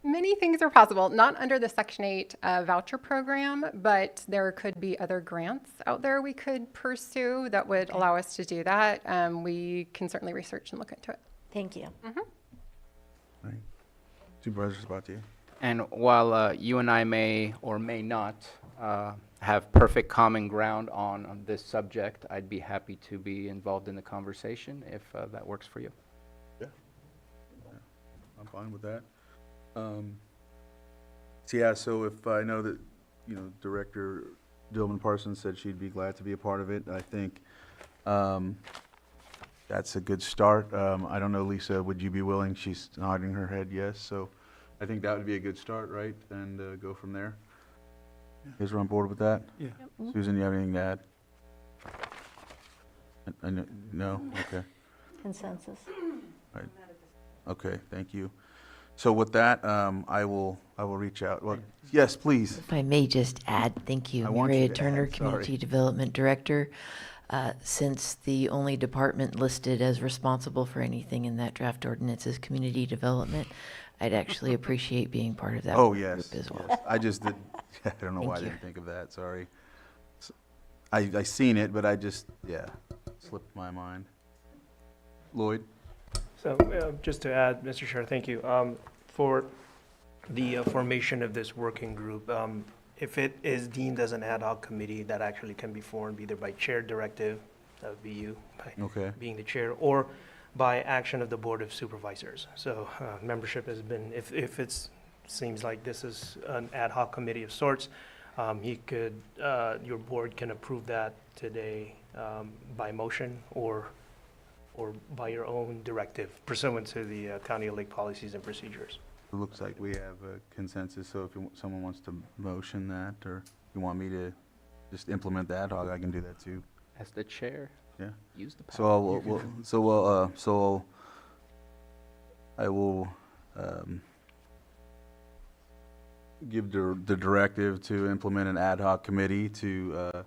Many things are possible, not under the Section 8 voucher program, but there could be other grants out there we could pursue that would allow us to do that. We can certainly research and look into it. Thank you. Right. Supervisor Sabatier. And while you and I may or may not have perfect common ground on this subject, I'd be happy to be involved in the conversation if that works for you. Yeah. I'm fine with that. So if I know that, Director Dillman Parsons said she'd be glad to be a part of it, I think that's a good start. I don't know, Lisa, would you be willing? She's nodding her head yes, so I think that would be a good start, right? And go from there. You guys are on board with that? Yeah. Susan, you have anything to add? No? Okay. Consensus. Right. Okay, thank you. So with that, I will reach out. Well, yes, please. If I may just add, thank you, I want you Maria to Turner, add, sorry. Community Development Director. Since the only department listed as responsible for anything in that draft ordinance is community development, I'd actually appreciate being part of that Oh, work yes, group as well. yes. I just did, I don't know why I Thank you. didn't think of that, sorry. I seen it, but I just, yeah, slipped my mind. Lloyd? So, just to add, Mr. Chair, thank you. For the formation of this working group, if it is deemed as an ad hoc committee, that actually can be formed either by chair directive, that would be you, by Okay. being the chair, or by action of the Board of Supervisors. So, membership has been, if it's, seems like this is an ad hoc committee of sorts, you could, your board can approve that today by motion or by your own directive pursuant to the County of Lake policies and procedures. It looks like we have a consensus, so if someone wants to motion that, or you want me to just implement the ad hoc, I can do that too. As the chair, Yeah. use the power. So I will give the directive to implement an ad hoc committee to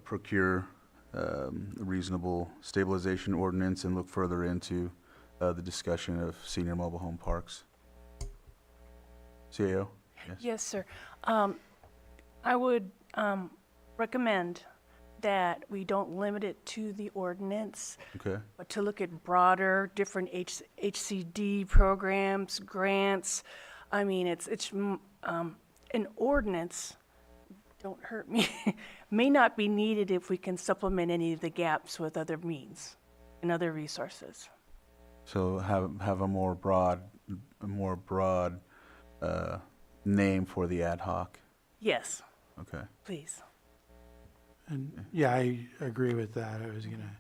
procure a reasonable stabilization ordinance and look further into the discussion of senior mobile home parks. CAO? Yes. Yes, sir. I would recommend that we don't limit it to the ordinance, Okay. but to look at broader, different HCD programs, grants. I mean, an ordinance, don't hurt me, may not be needed if we can supplement any of the gaps with other means and other resources. So have a more broad name for the ad hoc. Yes, Okay. please. And yeah, I agree with that. I was gonna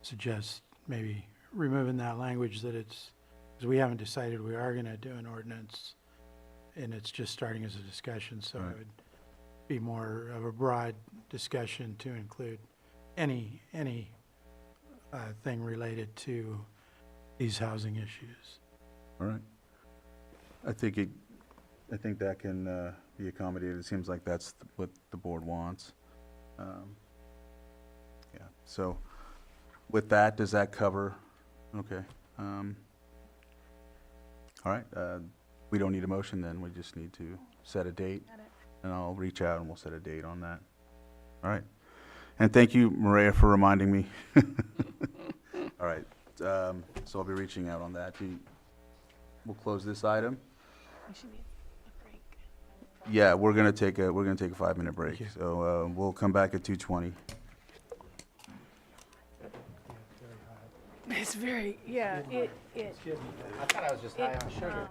suggest maybe removing that language that it's, because we haven't decided we are gonna do an ordinance, and it's just starting as a discussion, so Right. it would be more of a broad discussion to include any thing related to these housing issues. All right. I think that can be accommodated. It seems like that's what the board wants. Yeah, so with that, does that cover? Okay. All right, we don't need a motion then. We just need to set a date. And I'll reach out and we'll set a date on that. All right. And thank you, Maria, for reminding me. All right, so I'll be reaching out on that. We'll close this item. Yeah, we're gonna take a 5-minute break. So we'll come back at 2:20. It's very, yeah, I thought I was just high on sugar.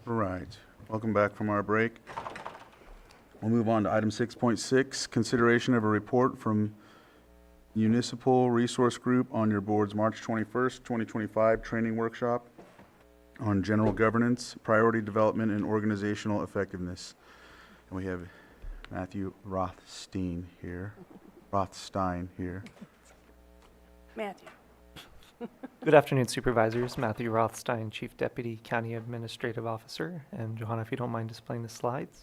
All right, welcome back from our break. We'll move on to item 6.6, consideration of a report from Municipal Resource Group on your board's March 21st, 2025 training workshop on general governance, priority development, and organizational effectiveness. And we have Matthew Rothstein here. Matthew. Good afternoon, Supervisors. Matthew Rothstein, Chief Deputy County Administrative Officer. And Johanna, if you don't mind displaying the slides.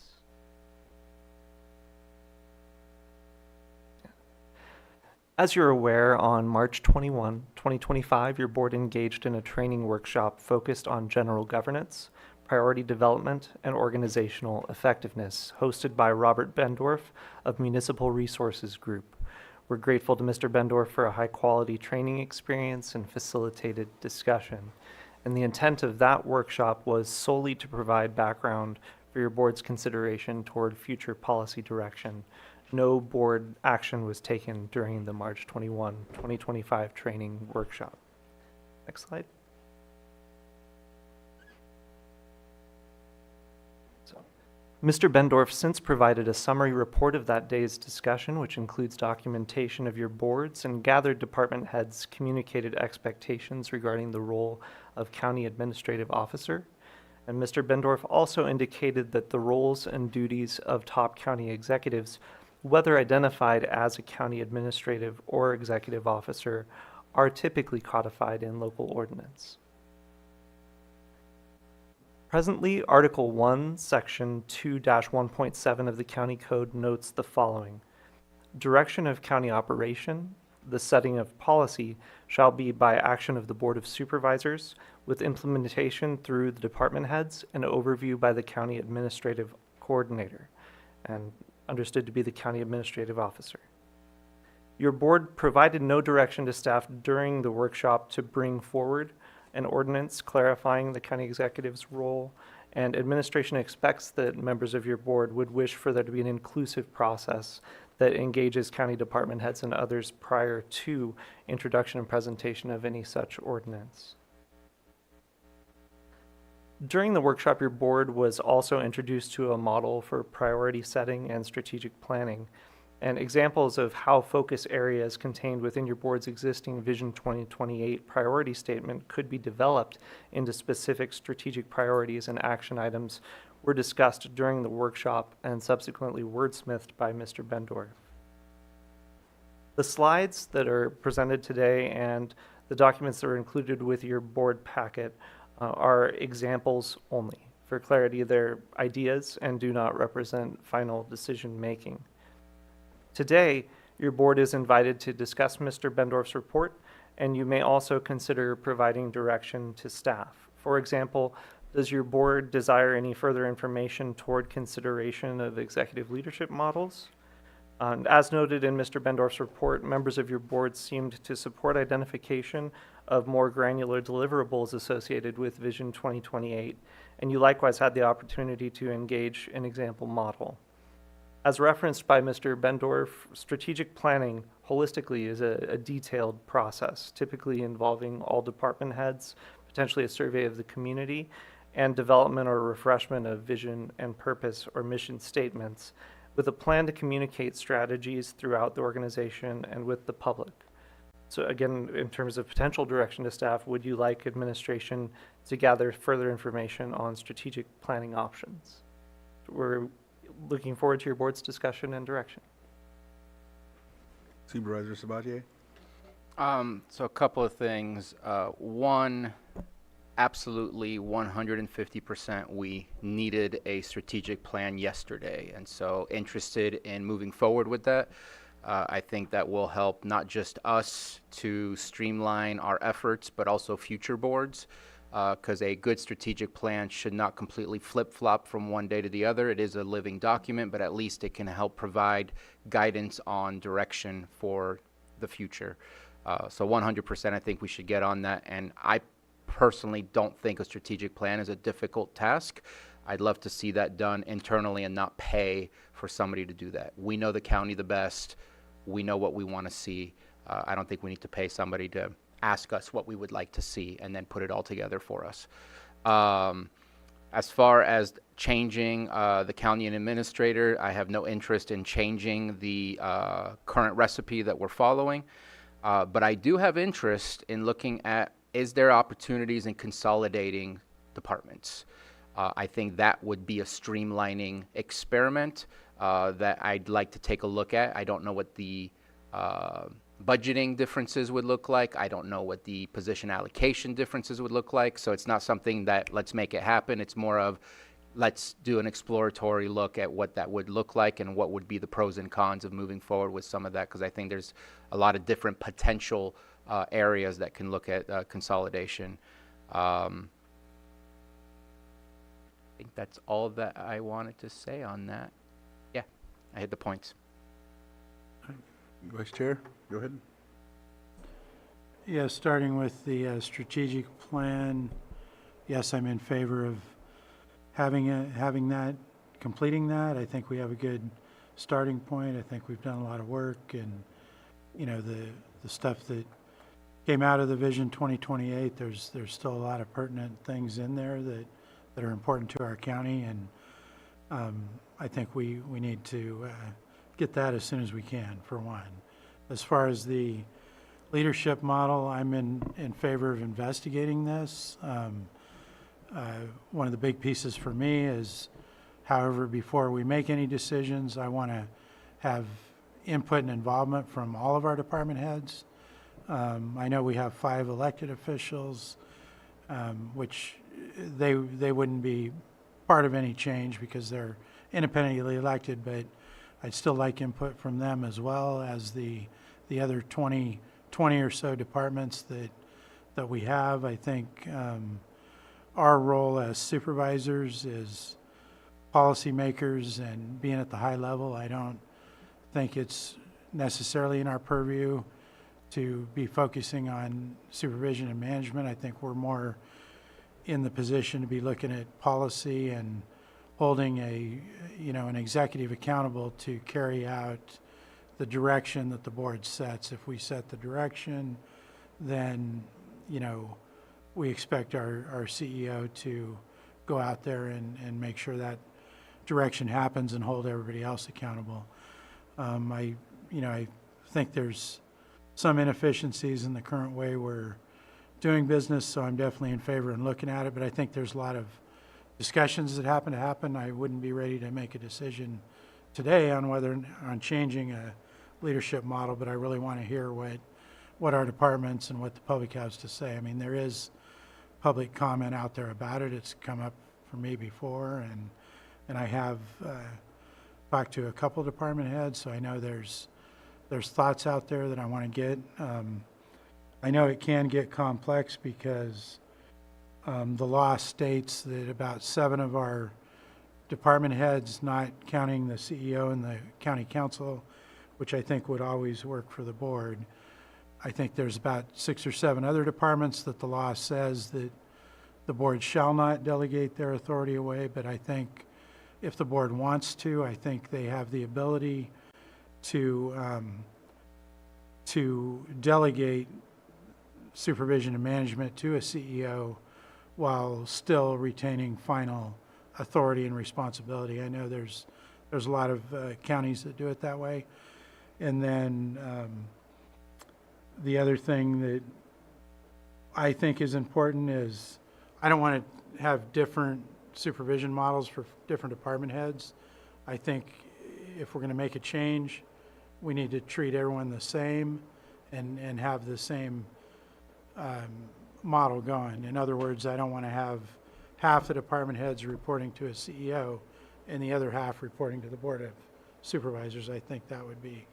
As you're aware, on March 21, 2025, your board engaged in a training workshop focused on general governance, priority development, and organizational effectiveness, hosted by Robert Bendorf of Municipal Resources Group. We're grateful to Mr. Bendorf for a high-quality training experience and facilitated discussion. And the intent of that workshop was solely to provide background for your board's consideration toward future policy direction. No board action was taken during the March 21, 2025 training workshop. Next slide. Mr. Bendorf since provided a summary report of that day's discussion, which includes documentation of your boards, and gathered department heads' communicated expectations regarding the role of County Administrative Officer. And Mr. Bendorf also indicated that the roles and duties of top county executives, whether identified as a county administrative or executive officer, are typically codified in local ordinance. Presently, Article 1, Section 2-1.7 of the County Code notes the following. Direction of county operation, the setting of policy, shall be by action of the Board of Supervisors, with implementation through the department heads and overview by the County Administrative Coordinator, and understood to be the County Administrative Officer. Your board provided no direction to staff during the workshop to bring forward an ordinance clarifying the county executive's role, and administration expects that members of your board would wish for there to be an inclusive process that engages county department heads and others prior to introduction and presentation of any such ordinance. During the workshop, your board was also introduced to a model for priority setting and strategic planning, and examples of how focus areas contained within your board's existing Vision 2028 priority statement could be developed into specific strategic priorities and action items were discussed during the workshop and subsequently wordsmithed by Mr. Bendorf. The slides that are presented today and the documents that are included with your board packet are examples only. For clarity, they're ideas and do not represent final decision making. Today, your board is invited to discuss Mr. Bendorf's report, and you may also consider providing direction to staff. For example, does your board desire any further information toward consideration of executive leadership models? As noted in Mr. Bendorf's report, members of your board seemed to support identification of more granular deliverables associated with Vision 2028, and you likewise had the opportunity to engage an example model. As referenced by Mr. Bendorf, strategic planning holistically is a detailed process, typically involving all department heads, potentially a survey of the community, and development or refreshment of vision and purpose or mission statements, with a plan to communicate strategies throughout the organization and with the public. So again, in terms of potential direction to staff, would you like administration to gather further information on strategic planning options? We're looking forward to your board's discussion and direction. Supervisor Sabatier? So a couple of things. One, absolutely 150% we needed a strategic plan yesterday, and so interested in moving forward with that. I think that will help not just us to streamline our efforts, but also future boards, because a good strategic plan should not completely flip-flop from one day to the other. It is a living document, but at least it can help provide guidance on direction for the future. So 100% I think we should get on that, and I personally don't think a strategic plan is a difficult task. I'd love to see that done internally and not pay for somebody to do that. We know the county the best. We know what we want to see. I don't think we need to pay somebody to ask us what we would like to see and then put it all together for us. As far as changing the county administrator, I have no interest in changing the current recipe that we're following. But I do have interest in looking at, is there opportunities in consolidating departments? I think that would be a streamlining experiment that I'd like to take a look at. I don't know what the budgeting differences would look like. I don't know what the position allocation differences would look like. So it's not something that let's make it happen. It's more of let's do an exploratory look at what that would look like and what would be the pros and cons of moving forward with some of that, because I think there's a lot of different potential areas that can look at consolidation. I think that's all that I wanted to say on that. Yeah, I hit the points. Vice Chair, go ahead. Yeah, starting with the strategic plan, yes, I'm in favor of having that, completing that. I think we have a good starting point. I think we've done a lot of work, and you know, the stuff that came out of the Vision 2028, there's still a lot of pertinent things in there that are important to our county, and I think we need to get that as soon as we can, for one. As far as the leadership model, I'm in favor of investigating this. One of the big pieces for me is, however, before we make any decisions, I want to have input and involvement from all of our department heads. I know we have 5 elected officials, which they wouldn't be part of any change because they're independently elected, but I'd still like input from them, as well as the other 20 or so departments that we have. I think our role as supervisors is policymakers and being at the high level. I don't think it's necessarily in our purview to be focusing on supervision and management. I think we're more in the position to be looking at policy and holding an executive accountable to carry out the direction that the board sets. If we set the direction, then, we expect our CEO to go out there and make sure that direction happens and hold everybody else accountable. I think there's some inefficiencies in the current way we're doing business, so I'm definitely in favor in looking at it, but I think there's a lot of discussions that happen. I wouldn't be ready to make a decision today on changing a leadership model, but I really want to hear what our departments and what the public has to say. I mean, there is public comment out there about it. It's come up for me before, and I have talked to a couple department heads, so I know there's thoughts out there that I want to get. I know it can get complex because the law states that about 7 of our department heads, not counting the CEO and the county council, which I think would always work for the board. I think there's about 6 or 7 other departments that the law says that the board shall not delegate their authority away, but I think if the board wants to, I think they have the ability to delegate supervision and management to a CEO while still retaining final authority and responsibility. I know there's a lot of counties that do it that way. And then the other thing that I think is important is I don't want to have different supervision models for different department heads. I think if we're going to make a change, we need to treat everyone the same and have the same model going. In other words, I don't want to have half the department heads reporting to a CEO and the other half reporting to the Board of Supervisors. I think that would be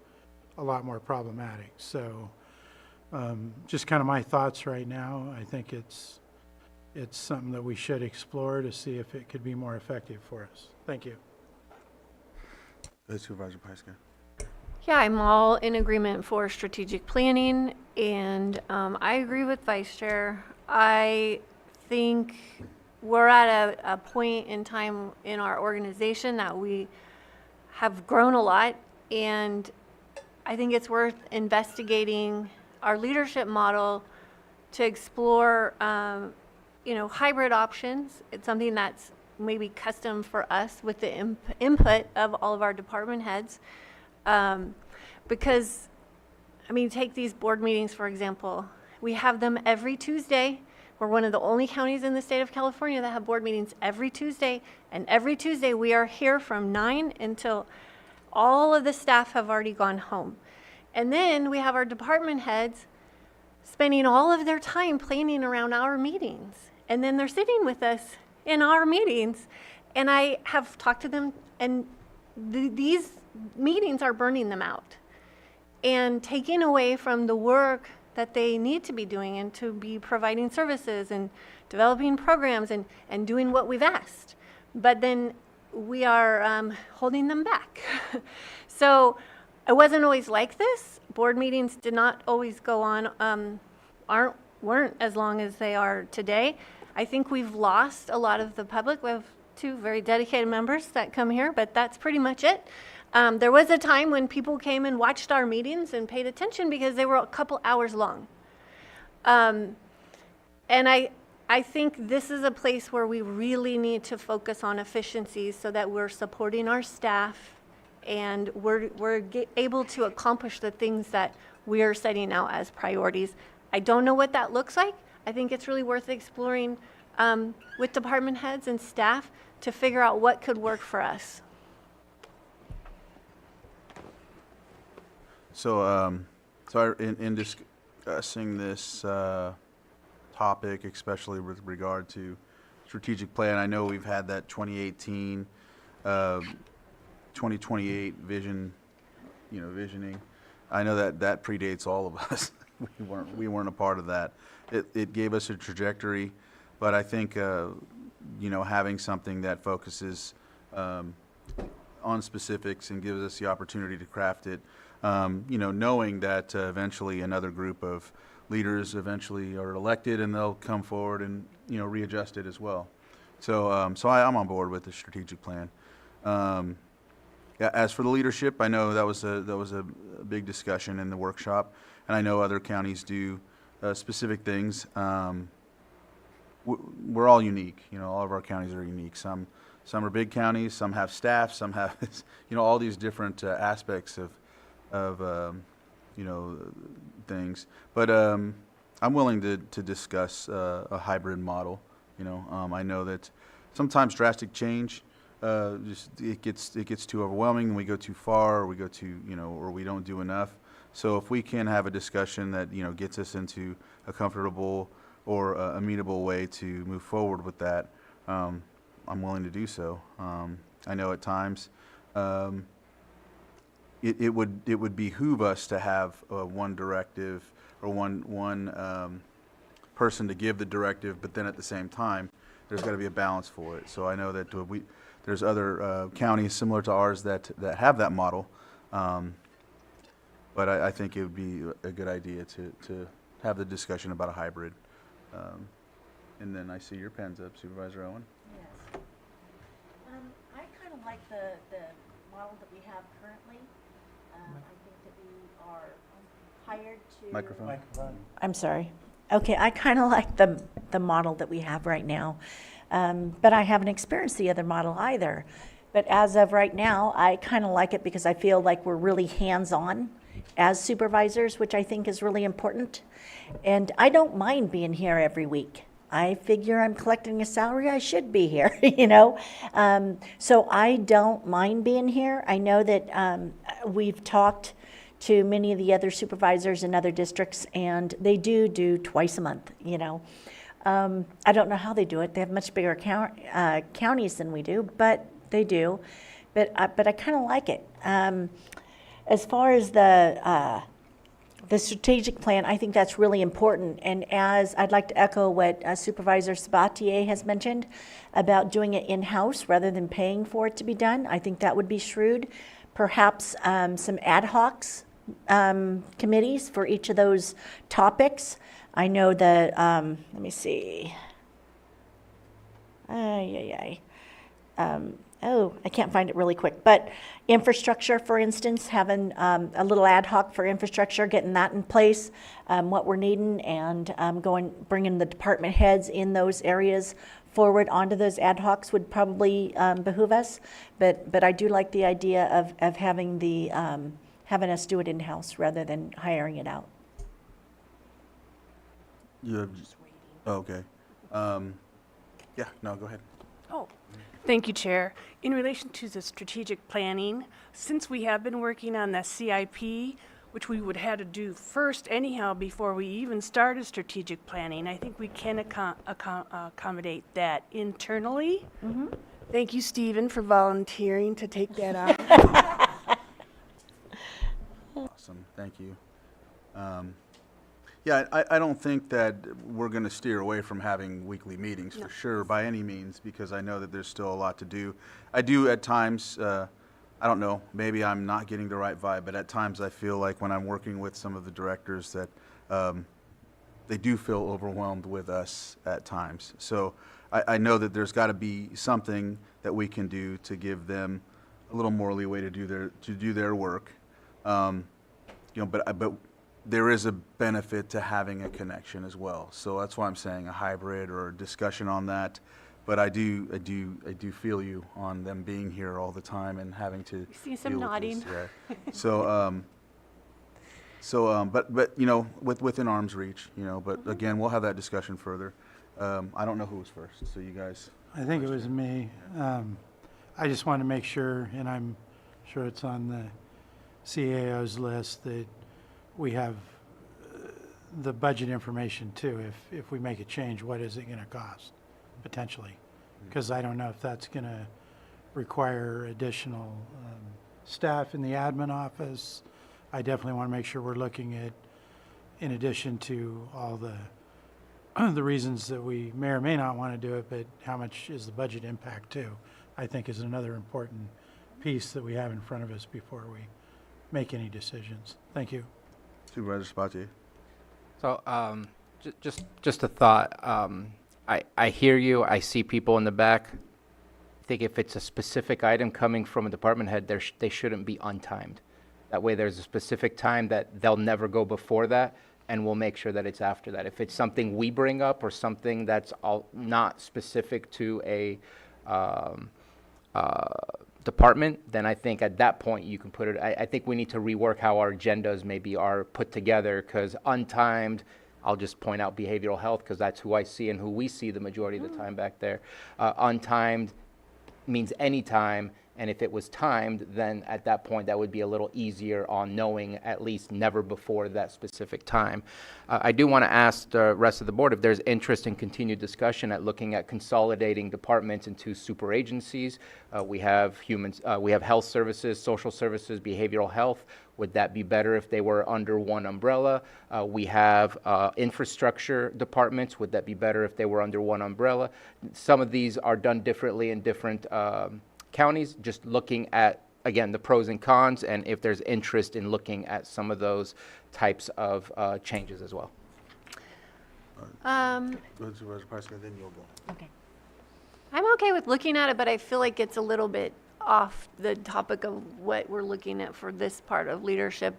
a lot more problematic. So just kind of my thoughts right now. I think it's something that we should explore to see if it could be more effective for us. Thank you. Supervisor Pyska. Yeah, I'm all in agreement for strategic planning, and I agree with Vice Chair. I think we're at a point in time in our organization that we have grown a lot, and I think it's worth investigating our leadership model to explore, hybrid options. It's something that's maybe custom for us with the input of all of our department heads. Because, I mean, take these board meetings, for example. We have them every Tuesday. We're one of the only counties in the state of California that have board meetings every Tuesday. And every Tuesday, we are here from 9 until all of the staff have already gone home. And then we have our department heads spending all of their time planning around our meetings. And then they're sitting with us in our meetings. And I have talked to them, and these meetings are burning them out and taking away from the work that they need to be doing and to be providing services and developing programs and doing what we've asked. But then we are holding them back. So it wasn't always like this. Board meetings did not always go on, weren't as long as they are today. I think we've lost a lot of the public. We have 2 very dedicated members that come here, but that's pretty much it. There was a time when people came and watched our meetings and paid attention because they were a couple hours long. And I think this is a place where we really need to focus on efficiencies so that we're supporting our staff and we're able to accomplish the things that we are setting out as priorities. I don't know what that looks like. I think it's really worth exploring with department heads and staff to figure out what could work for us. So, in discussing this topic, especially with regard to strategic plan, I know we've had that 2018, 2028 vision, visioning. I know that predates all of us. We weren't a part of that. It gave us a trajectory, but I think having something that focuses on specifics and gives us the opportunity to craft it. Knowing that eventually another group of leaders eventually are elected and they'll come forward and, readjust it as well. So, I'm on board with the strategic plan. As for the leadership, I know that was a big discussion in the workshop, and I know other counties do specific things. We're all unique. All of our counties are unique. Some are big counties, some have staff, some have, all these different aspects of things, but I'm willing to discuss a hybrid model. I know that sometimes drastic change it gets too overwhelming and we go too far, or we go too or we don't do enough. So if we can have a discussion that gets us into a comfortable or amenable way to move forward with that, I'm willing to do so. I know at times it would behoove us to have one directive or one person to give the directive, but then at the same time, there's got to be a balance for it. So I know that there's other counties similar to ours that have that model, but I think it would be a good idea to have the discussion about a hybrid. And then I see your pen's up, Supervisor Owen. Yes. I kind of like the model that we have currently. I think that we are hired to... Microphone. I'm sorry. Okay, I kind of like the model that we have right now, but I haven't experienced the other model either. But as of right now, I kind of like it because I feel like we're really hands-on as supervisors, which I think is really important. And I don't mind being here every week. I figure I'm collecting a salary, I should be here, So I don't mind being here. I know that we've talked to many of the other supervisors in other districts, and they do twice a month, I don't know how they do it. They have much bigger counties than we do, but they do. But I kind of like it. As far as the strategic plan, I think that's really important. And as I'd like to echo what Supervisor Sabatier has mentioned about doing it in-house rather than paying for it to be done, I think that would be shrewd. Perhaps some ad hocs committees for each of those topics. I know that, let me see. I can't find it really quick. But infrastructure, for instance, having a little ad hoc for infrastructure, getting that in place, what we're needing, and bringing the department heads in those areas forward onto those ad hocs would probably behoove us. But I do like the idea of having having us do it in-house rather than hiring it out. You have, oh, okay. Yeah, no, go ahead. Oh, thank you, Chair. In relation to the strategic planning, since we have been working on the CIP, which we would have to do first anyhow before we even started strategic planning, I think we can accommodate that internally. Thank you, Stephen, for volunteering to take that on. Awesome, thank you. Yeah, I don't think that we're going to steer away from having weekly meetings for sure by any means, because I know that there's still a lot to do. I do at times, I don't know, maybe I'm not getting the right vibe, but at times I feel like when I'm working with some of the directors that they do feel overwhelmed with us at times. So I know that there's got to be something that we can do to give them a little more leeway to do their work. You know, but there is a benefit to having a connection as well. So that's why I'm saying a hybrid or a discussion on that. But I do feel you on them being here all the time and having to. I see some deal with nodding. this, yeah. But you know, within arm's reach, you know. But again, we'll have that discussion further. I don't know who was first, so you guys. I think it was me. I just wanted to make sure, and I'm sure it's on the CAO's list, that we have the budget information too. If we make a change, what is it going to cost, potentially? Because I don't know if that's going to require additional staff in the admin office. I definitely want to make sure we're looking at, in addition to all the reasons that we may or may not want to do it, but how much is the budget impact too, I think is another important piece that we have in front of us before we make any decisions. Thank you. Supervisor Spatier. So, just a thought. I hear you. I see people in the back. I think if it's a specific item coming from a department head, they shouldn't be untimed. That way, there's a specific time that they'll never go before that, and we'll make sure that it's after that. If it's something we bring up or something that's not specific to a department, then I think at that point you can put it. I think we need to rework how our agendas maybe are put together, because untimed, I'll just point out behavioral health because that's who I see and who we see the majority of the time back there. Untimed means any time, and if it was timed, then at that point that would be a little easier on knowing at least never before that specific time. I do want to ask the rest of the board if there's interest in continued discussion at looking at consolidating departments into super agencies. We have health services, social services, behavioral health. Would that be better if they were under one umbrella? We have infrastructure departments. Would that be better if they were under one umbrella? Some of these are done differently in different counties, just looking at, again, the pros and cons, and if there's interest in looking at some of those types of changes as well. Go ahead, Supervisor Pyska, then you'll go. Okay. I'm okay with looking at it, but I feel like it's a little bit off the topic of what we're looking at for this part of leadership.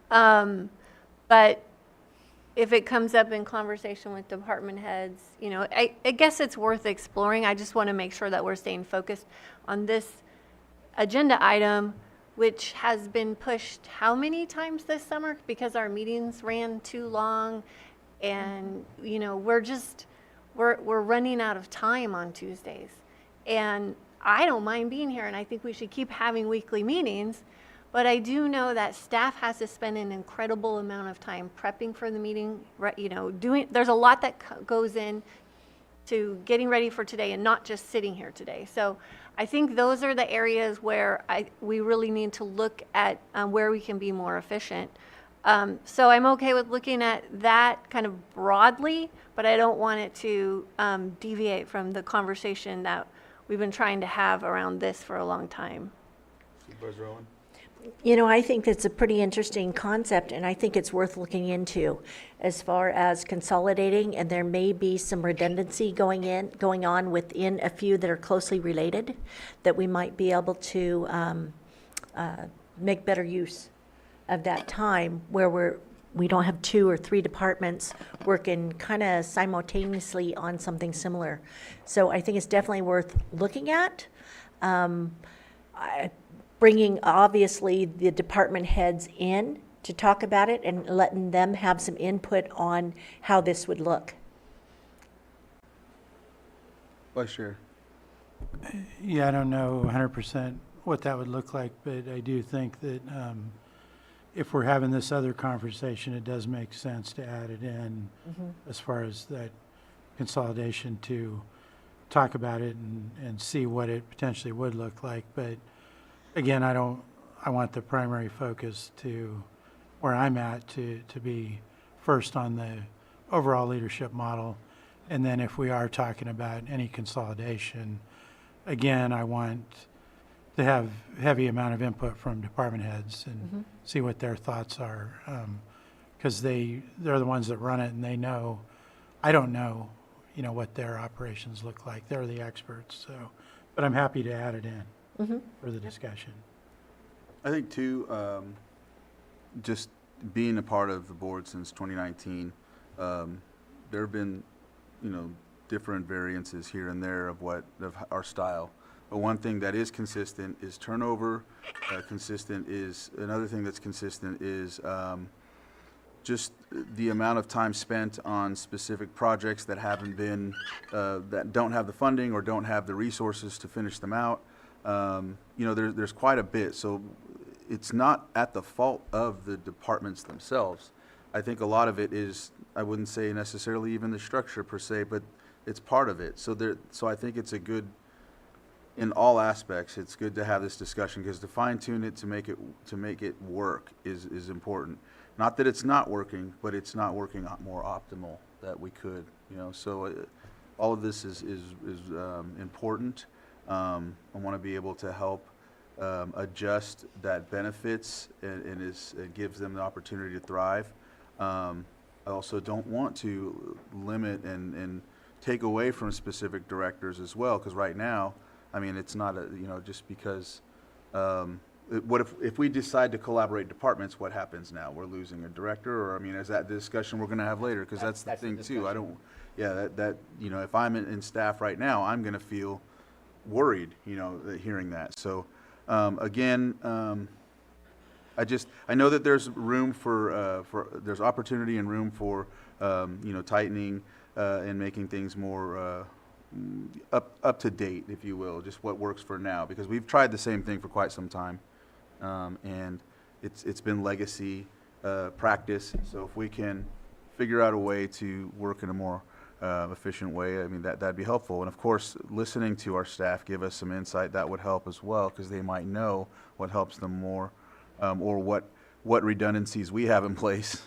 But if it comes up in conversation with department heads, you know, I guess it's worth exploring. I just want to make sure that we're staying focused on this agenda item, which has been pushed how many times this summer because our meetings ran too long, and you know, we're running out of time on Tuesdays. And I don't mind being here, and I think we should keep having weekly meetings. But I do know that staff has to spend an incredible amount of time prepping for the meeting, you know, there's a lot that goes in to getting ready for today and not just sitting here today. So I think those are the areas where we really need to look at where we can be more efficient. So I'm okay with looking at that kind of broadly, but I don't want it to deviate from the conversation that we've been trying to have around this for a long time. Supervisor Owen? You know, I think that's a pretty interesting concept, and I think it's worth looking into as far as consolidating, and there may be some redundancy going on within a few that are closely related that we might be able to make better use of that time where we're we don't have 2 or 3 departments working kind of simultaneously on something similar. So I think it's definitely worth looking at. Bringing, obviously, the department heads in to talk about it and letting them have some input on how this would look. Vice Chair. Yeah, I don't know 100% what that would look like, but I do think that if we're having this other conversation, it does make sense to add it in as far as that consolidation, to talk about it and see what it potentially would look like. But again, I want the primary focus to where I'm at to be first on the overall leadership model. And then if we are talking about any consolidation, again, I want to have heavy amount of input from department heads and see what their thoughts are. Because they're the ones that run it, and they know, I don't know, what their operations look like. They're the experts, so, but I'm happy to add it in for the discussion. I think too, just being a part of the board since 2019, there have been, different variances here and there of our style. But one thing that is consistent is turnover. Another thing that's consistent is just the amount of time spent on specific projects that haven't been, that don't have the funding or don't have the resources to finish them out. There's quite a bit. So it's not at the fault of the departments themselves. I think a lot of it is, I wouldn't say necessarily even the structure per se, but it's part of it. So I think it's a good, in all aspects, it's good to have this discussion, because to fine tune it, to make it work is important. Not that it's not working, but it's not working more optimal that we could, so all of this is important. I want to be able to help adjust that benefits and it gives them the opportunity to thrive. I also don't want to limit and take away from specific directors as well, because right now, it's not just because, what if we decide to collaborate departments, what happens now? We're losing a director, or, is that the discussion we're going to have later? Because that's the thing too. If I'm in staff right now, I'm going to feel worried, hearing that. So, again, I know that there's room there's opportunity and room for, tightening and making things more up to date, if you will, just what works for now, because we've tried the same thing for quite some time, and it's been legacy practice. So if we can figure out a way to work in a more efficient way, that'd be helpful. And of course, listening to our staff give us some insight, that would help as well, because they might know what helps them more, or what redundancies we have in place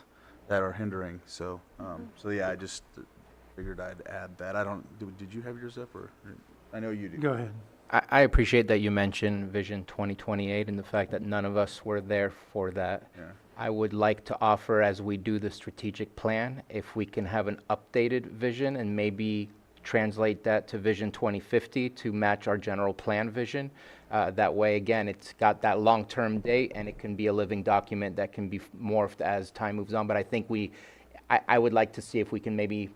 that are hindering. So yeah, I just figured I'd add that. Did you have yours up, or I know you do. Go ahead. I appreciate that you mentioned Vision 2028 and the fact that none of us were there for that. Yeah. I would like to offer, as we do the strategic plan, if we can have an updated vision and maybe translate that to Vision 2050 to match our general plan vision. That way, again, it's got that long-term date, and it can be a living document that can be morphed as time moves on. But I think I would like to see if we can maybe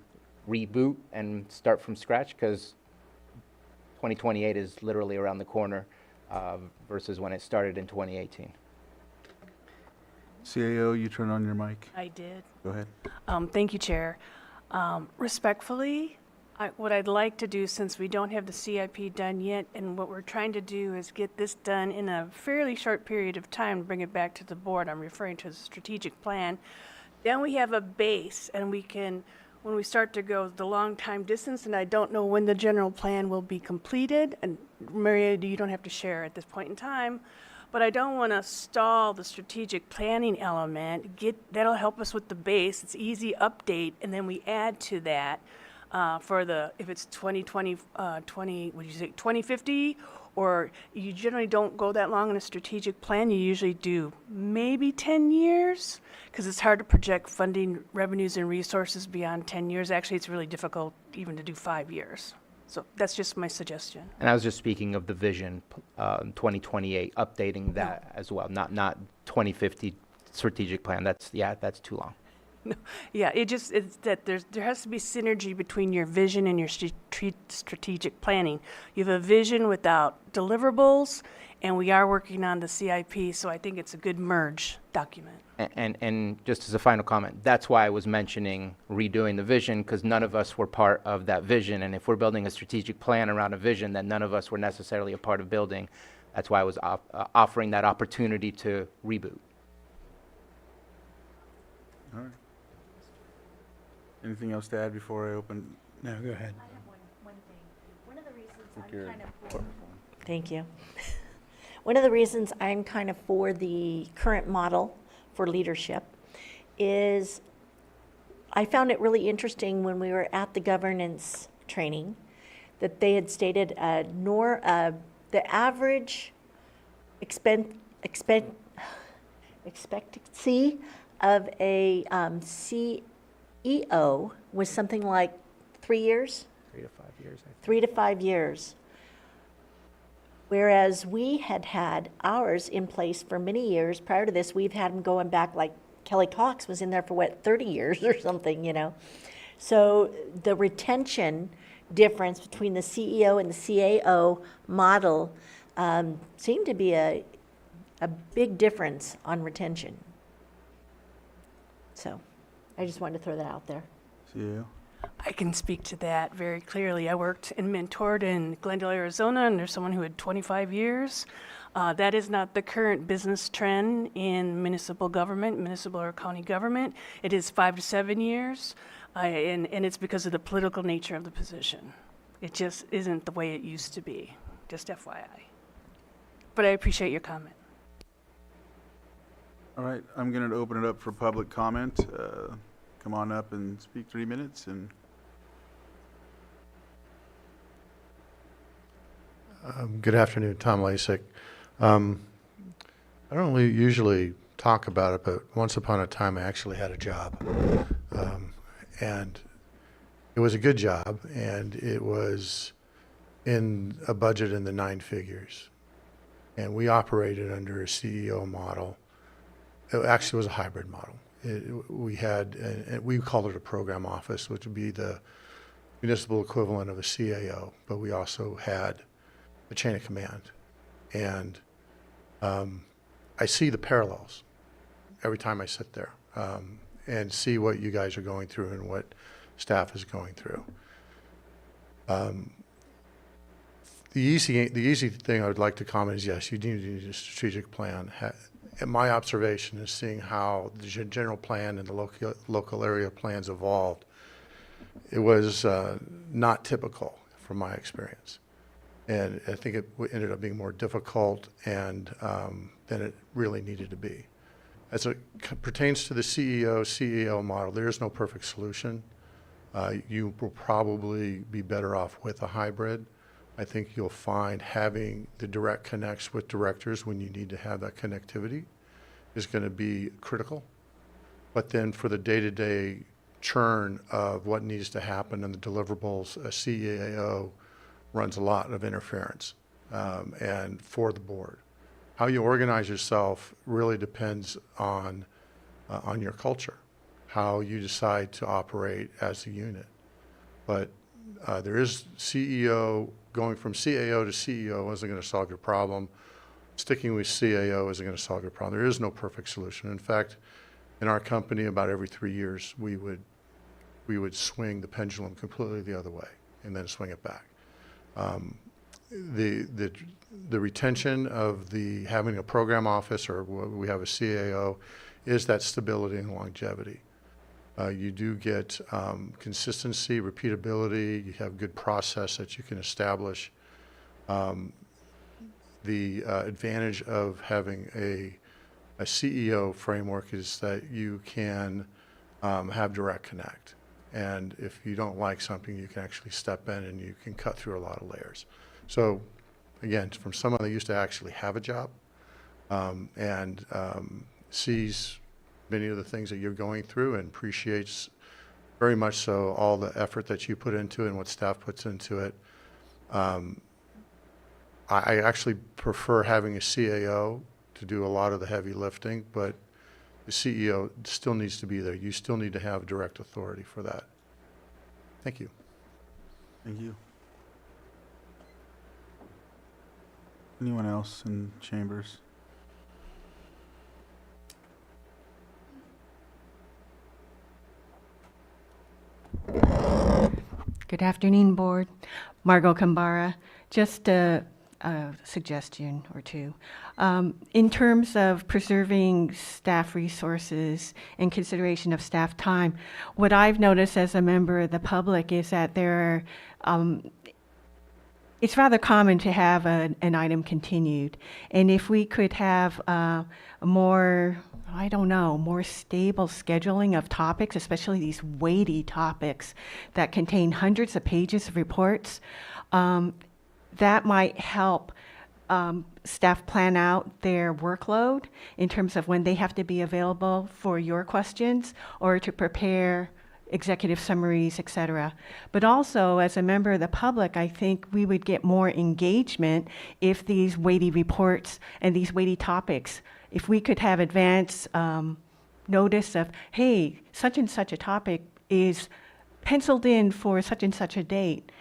reboot and start from scratch, because 2028 is literally around the corner versus when it started in 2018. CAO, you turn on your mic. I did. Go ahead. Thank you, Chair. Respectfully, what I'd like to do, since we don't have the CIP done yet, and what we're trying to do is get this done in a fairly short period of time, bring it back to the board. I'm referring to the strategic plan. Then we have a base, and we can, when we start to go the long time distance, and I don't know when the general plan will be completed, and Maria, you don't have to share at this point in time, but I don't want to stall the strategic planning element. That'll help us with the base. It's easy update, and then we add to that if it's 2050, or you generally don't go that long in a strategic plan. You usually do maybe 10 years, because it's hard to project funding revenues and resources beyond 10 years. Actually, it's really difficult even to do 5 years. So that's just my suggestion. And I was just speaking of the vision 2028, updating that as well, not 2050 strategic plan. That's too long. Yeah, it's that there has to be synergy between your vision and your strategic planning. You have a vision without deliverables, and we are working on the CIP, so I think it's a good merge document. And just as a final comment, that's why I was mentioning redoing the vision, because none of us were part of that vision. And if we're building a strategic plan around a vision that none of us were necessarily a part of building, that's why I was offering that opportunity to reboot. All right. Anything else to add before I open? No, go ahead. I have one thing. One of the reasons Think I'm you're- kind of for, thank you. One of the reasons I'm kind of for the current model for leadership is I found it really interesting when we were at the governance training that they had stated the average expectancy of a CEO was something like 3 years? 3 to 5 years, I think. 3 to 5 years. Whereas we had ours in place for many years. Prior to this, we've had them going back, like Kelly Cox was in there for 30 years or something, you know? So the retention difference between the CEO and the CAO model seemed to be a big difference on retention. So I just wanted to throw that out there. CEO? I can speak to that very clearly. I worked and mentored in Glendale, Arizona, under someone who had 25 years. That is not the current business trend in municipal government, municipal or county government. It is 5 to 7 years, and it's because of the political nature of the position. It just isn't the way it used to be, just FYI. But I appreciate your comment. All right, I'm going to open it up for public comment. Come on up and speak 3 minutes. And Good afternoon, Tom Lasik. I don't usually talk about it, but once upon a time I actually had a job. And it was a good job, and it was in a budget in the 9 figures. And we operated under a CEO model. It actually was a hybrid model. We called it a program office, which would be the municipal equivalent of a CAO, but we also had a chain of command. And I see the parallels every time I sit there and see what you guys are going through and what staff is going through. The easy thing I would like to comment is, yes, you do need a strategic plan. And my observation is seeing how the general plan and the local area plans evolved. It was not typical from my experience. And I think it ended up being more difficult than it really needed to be. As it pertains to the CEO model, there is no perfect solution. You will probably be better off with a hybrid. I think you'll find having the direct connects with directors when you need to have that connectivity is going to be critical. But then for the day-to-day churn of what needs to happen and the deliverables, a CAO runs a lot of interference and for the board. How you organize yourself really depends on your culture, how you decide to operate as a unit. But there is CEO, going from CAO to CEO isn't going to solve your problem. Sticking with CAO isn't going to solve your problem. There is no perfect solution. In fact, in our company, about every 3 years, we would swing the pendulum completely the other way and then swing it back. The retention of having a program office, or we have a CAO, is that stability and longevity. You do get consistency, repeatability. You have good process that you can establish. The advantage of having a CEO framework is that you can have direct connect. And if you don't like something, you can actually step in and you can cut through a lot of layers. So again, from someone that used to actually have a job and sees many of the things that you're going through and appreciates very much so all the effort that you put into it and what staff puts into it. I actually prefer having a CAO to do a lot of the heavy lifting, but the CEO still needs to be there. You still need to have direct authority for that. Thank you. Thank you. Anyone else in chambers? Good afternoon, Board. Margot Kambara. Just a suggestion or two. In terms of preserving staff resources and consideration of staff time, what I've noticed as a member of the public is that there are it's rather common to have an item continued. And if we could have more, I don't know, more stable scheduling of topics, especially these weighty topics that contain hundreds of pages of reports, that might help staff plan out their workload in terms of when they have to be available for your questions or to prepare executive summaries, et cetera. But also, as a member of the public, I think we would get more engagement if these weighty reports and these weighty topics, if we could have advance notice of, hey, such and such a topic is penciled in for such and such a date.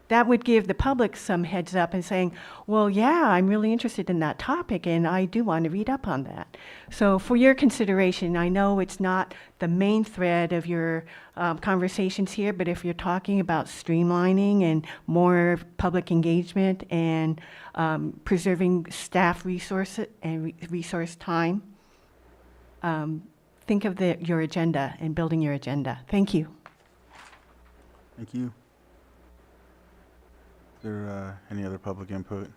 That would give the public some heads up and saying, well, yeah, I'm really interested in that topic and I do want to read up on that. So for your consideration, I know it's not the main thread of your conversations here, but if you're talking about streamlining and more public engagement and preserving staff resources and resource time, think of your agenda and building your agenda. Thank you. Thank you. Is there any other public input?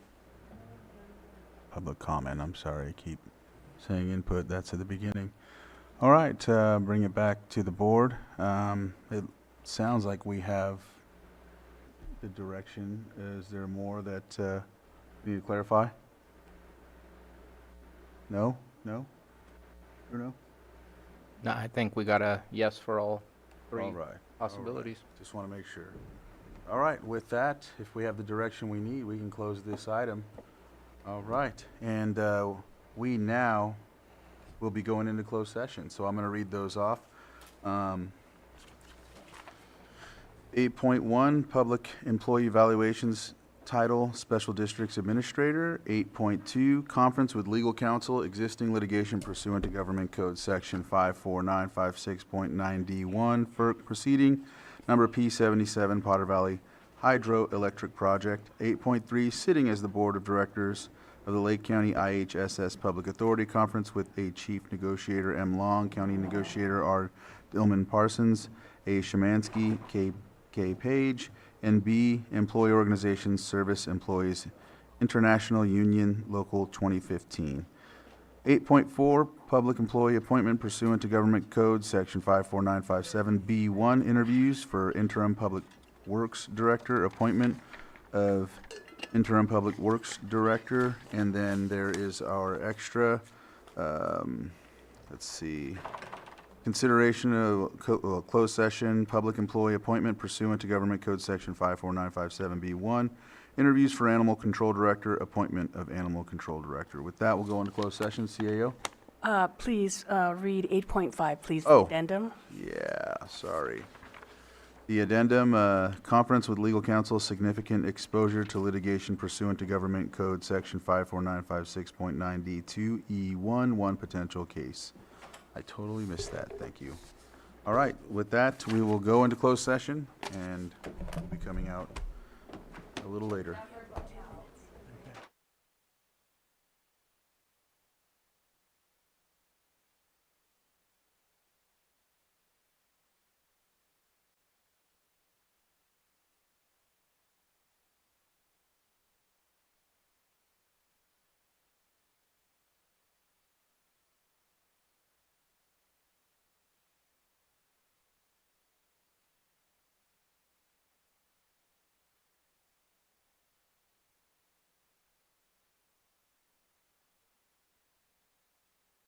Public comment, I'm sorry, I keep saying input, that's at the beginning. All right, bring it back to the board. It sounds like we have the direction. Is there more that we need to clarify? No? No? Or no? No, I think we got a yes for all three All right. possibilities. All right. Just want to make sure. All right, with that, if we have the direction we need, we can close this item. All right, and we now will be going into closed session, so I'm going to read those off. 8.1, Public Employee Evaluations Title, Special Districts Administrator. 8.2, Conference with Legal Counsel, Existing Litigation Pursuant to Government Code Section 54956.9D1, FERC Proceeding Number P77, Potter Valley Hydroelectric Project. 8.3, sitting as the Board of Directors of the Lake County IHSS Public Authority Conference with A Chief Negotiator M. Long, County Negotiator R. Dillman Parsons, A. Shemansky, K. Page, and B. Employee Organizations Service Employees International Union Local 2015. 8.4, Public Employee Appointment Pursuant to Government Code, Section 54957B1, Interviews for Interim Public Works Director, Appointment of Interim Public Works Director, and then there is our extra, let's see, consideration of closed session, Public Employee Appointment Pursuant to Government Code, Section 54957B1, Interviews for Animal Control Director, Appointment of Animal Control Director. With that, we'll go into closed session. CAO? Please read 8.5, please, the Oh. addendum. Yeah, sorry. The addendum, conference with legal counsel, significant exposure to litigation pursuant to Government Code Section 54956.9D2E1, one potential case. I totally missed that. Thank you. All right, with that, we will go into closed session and we'll be coming out a little later.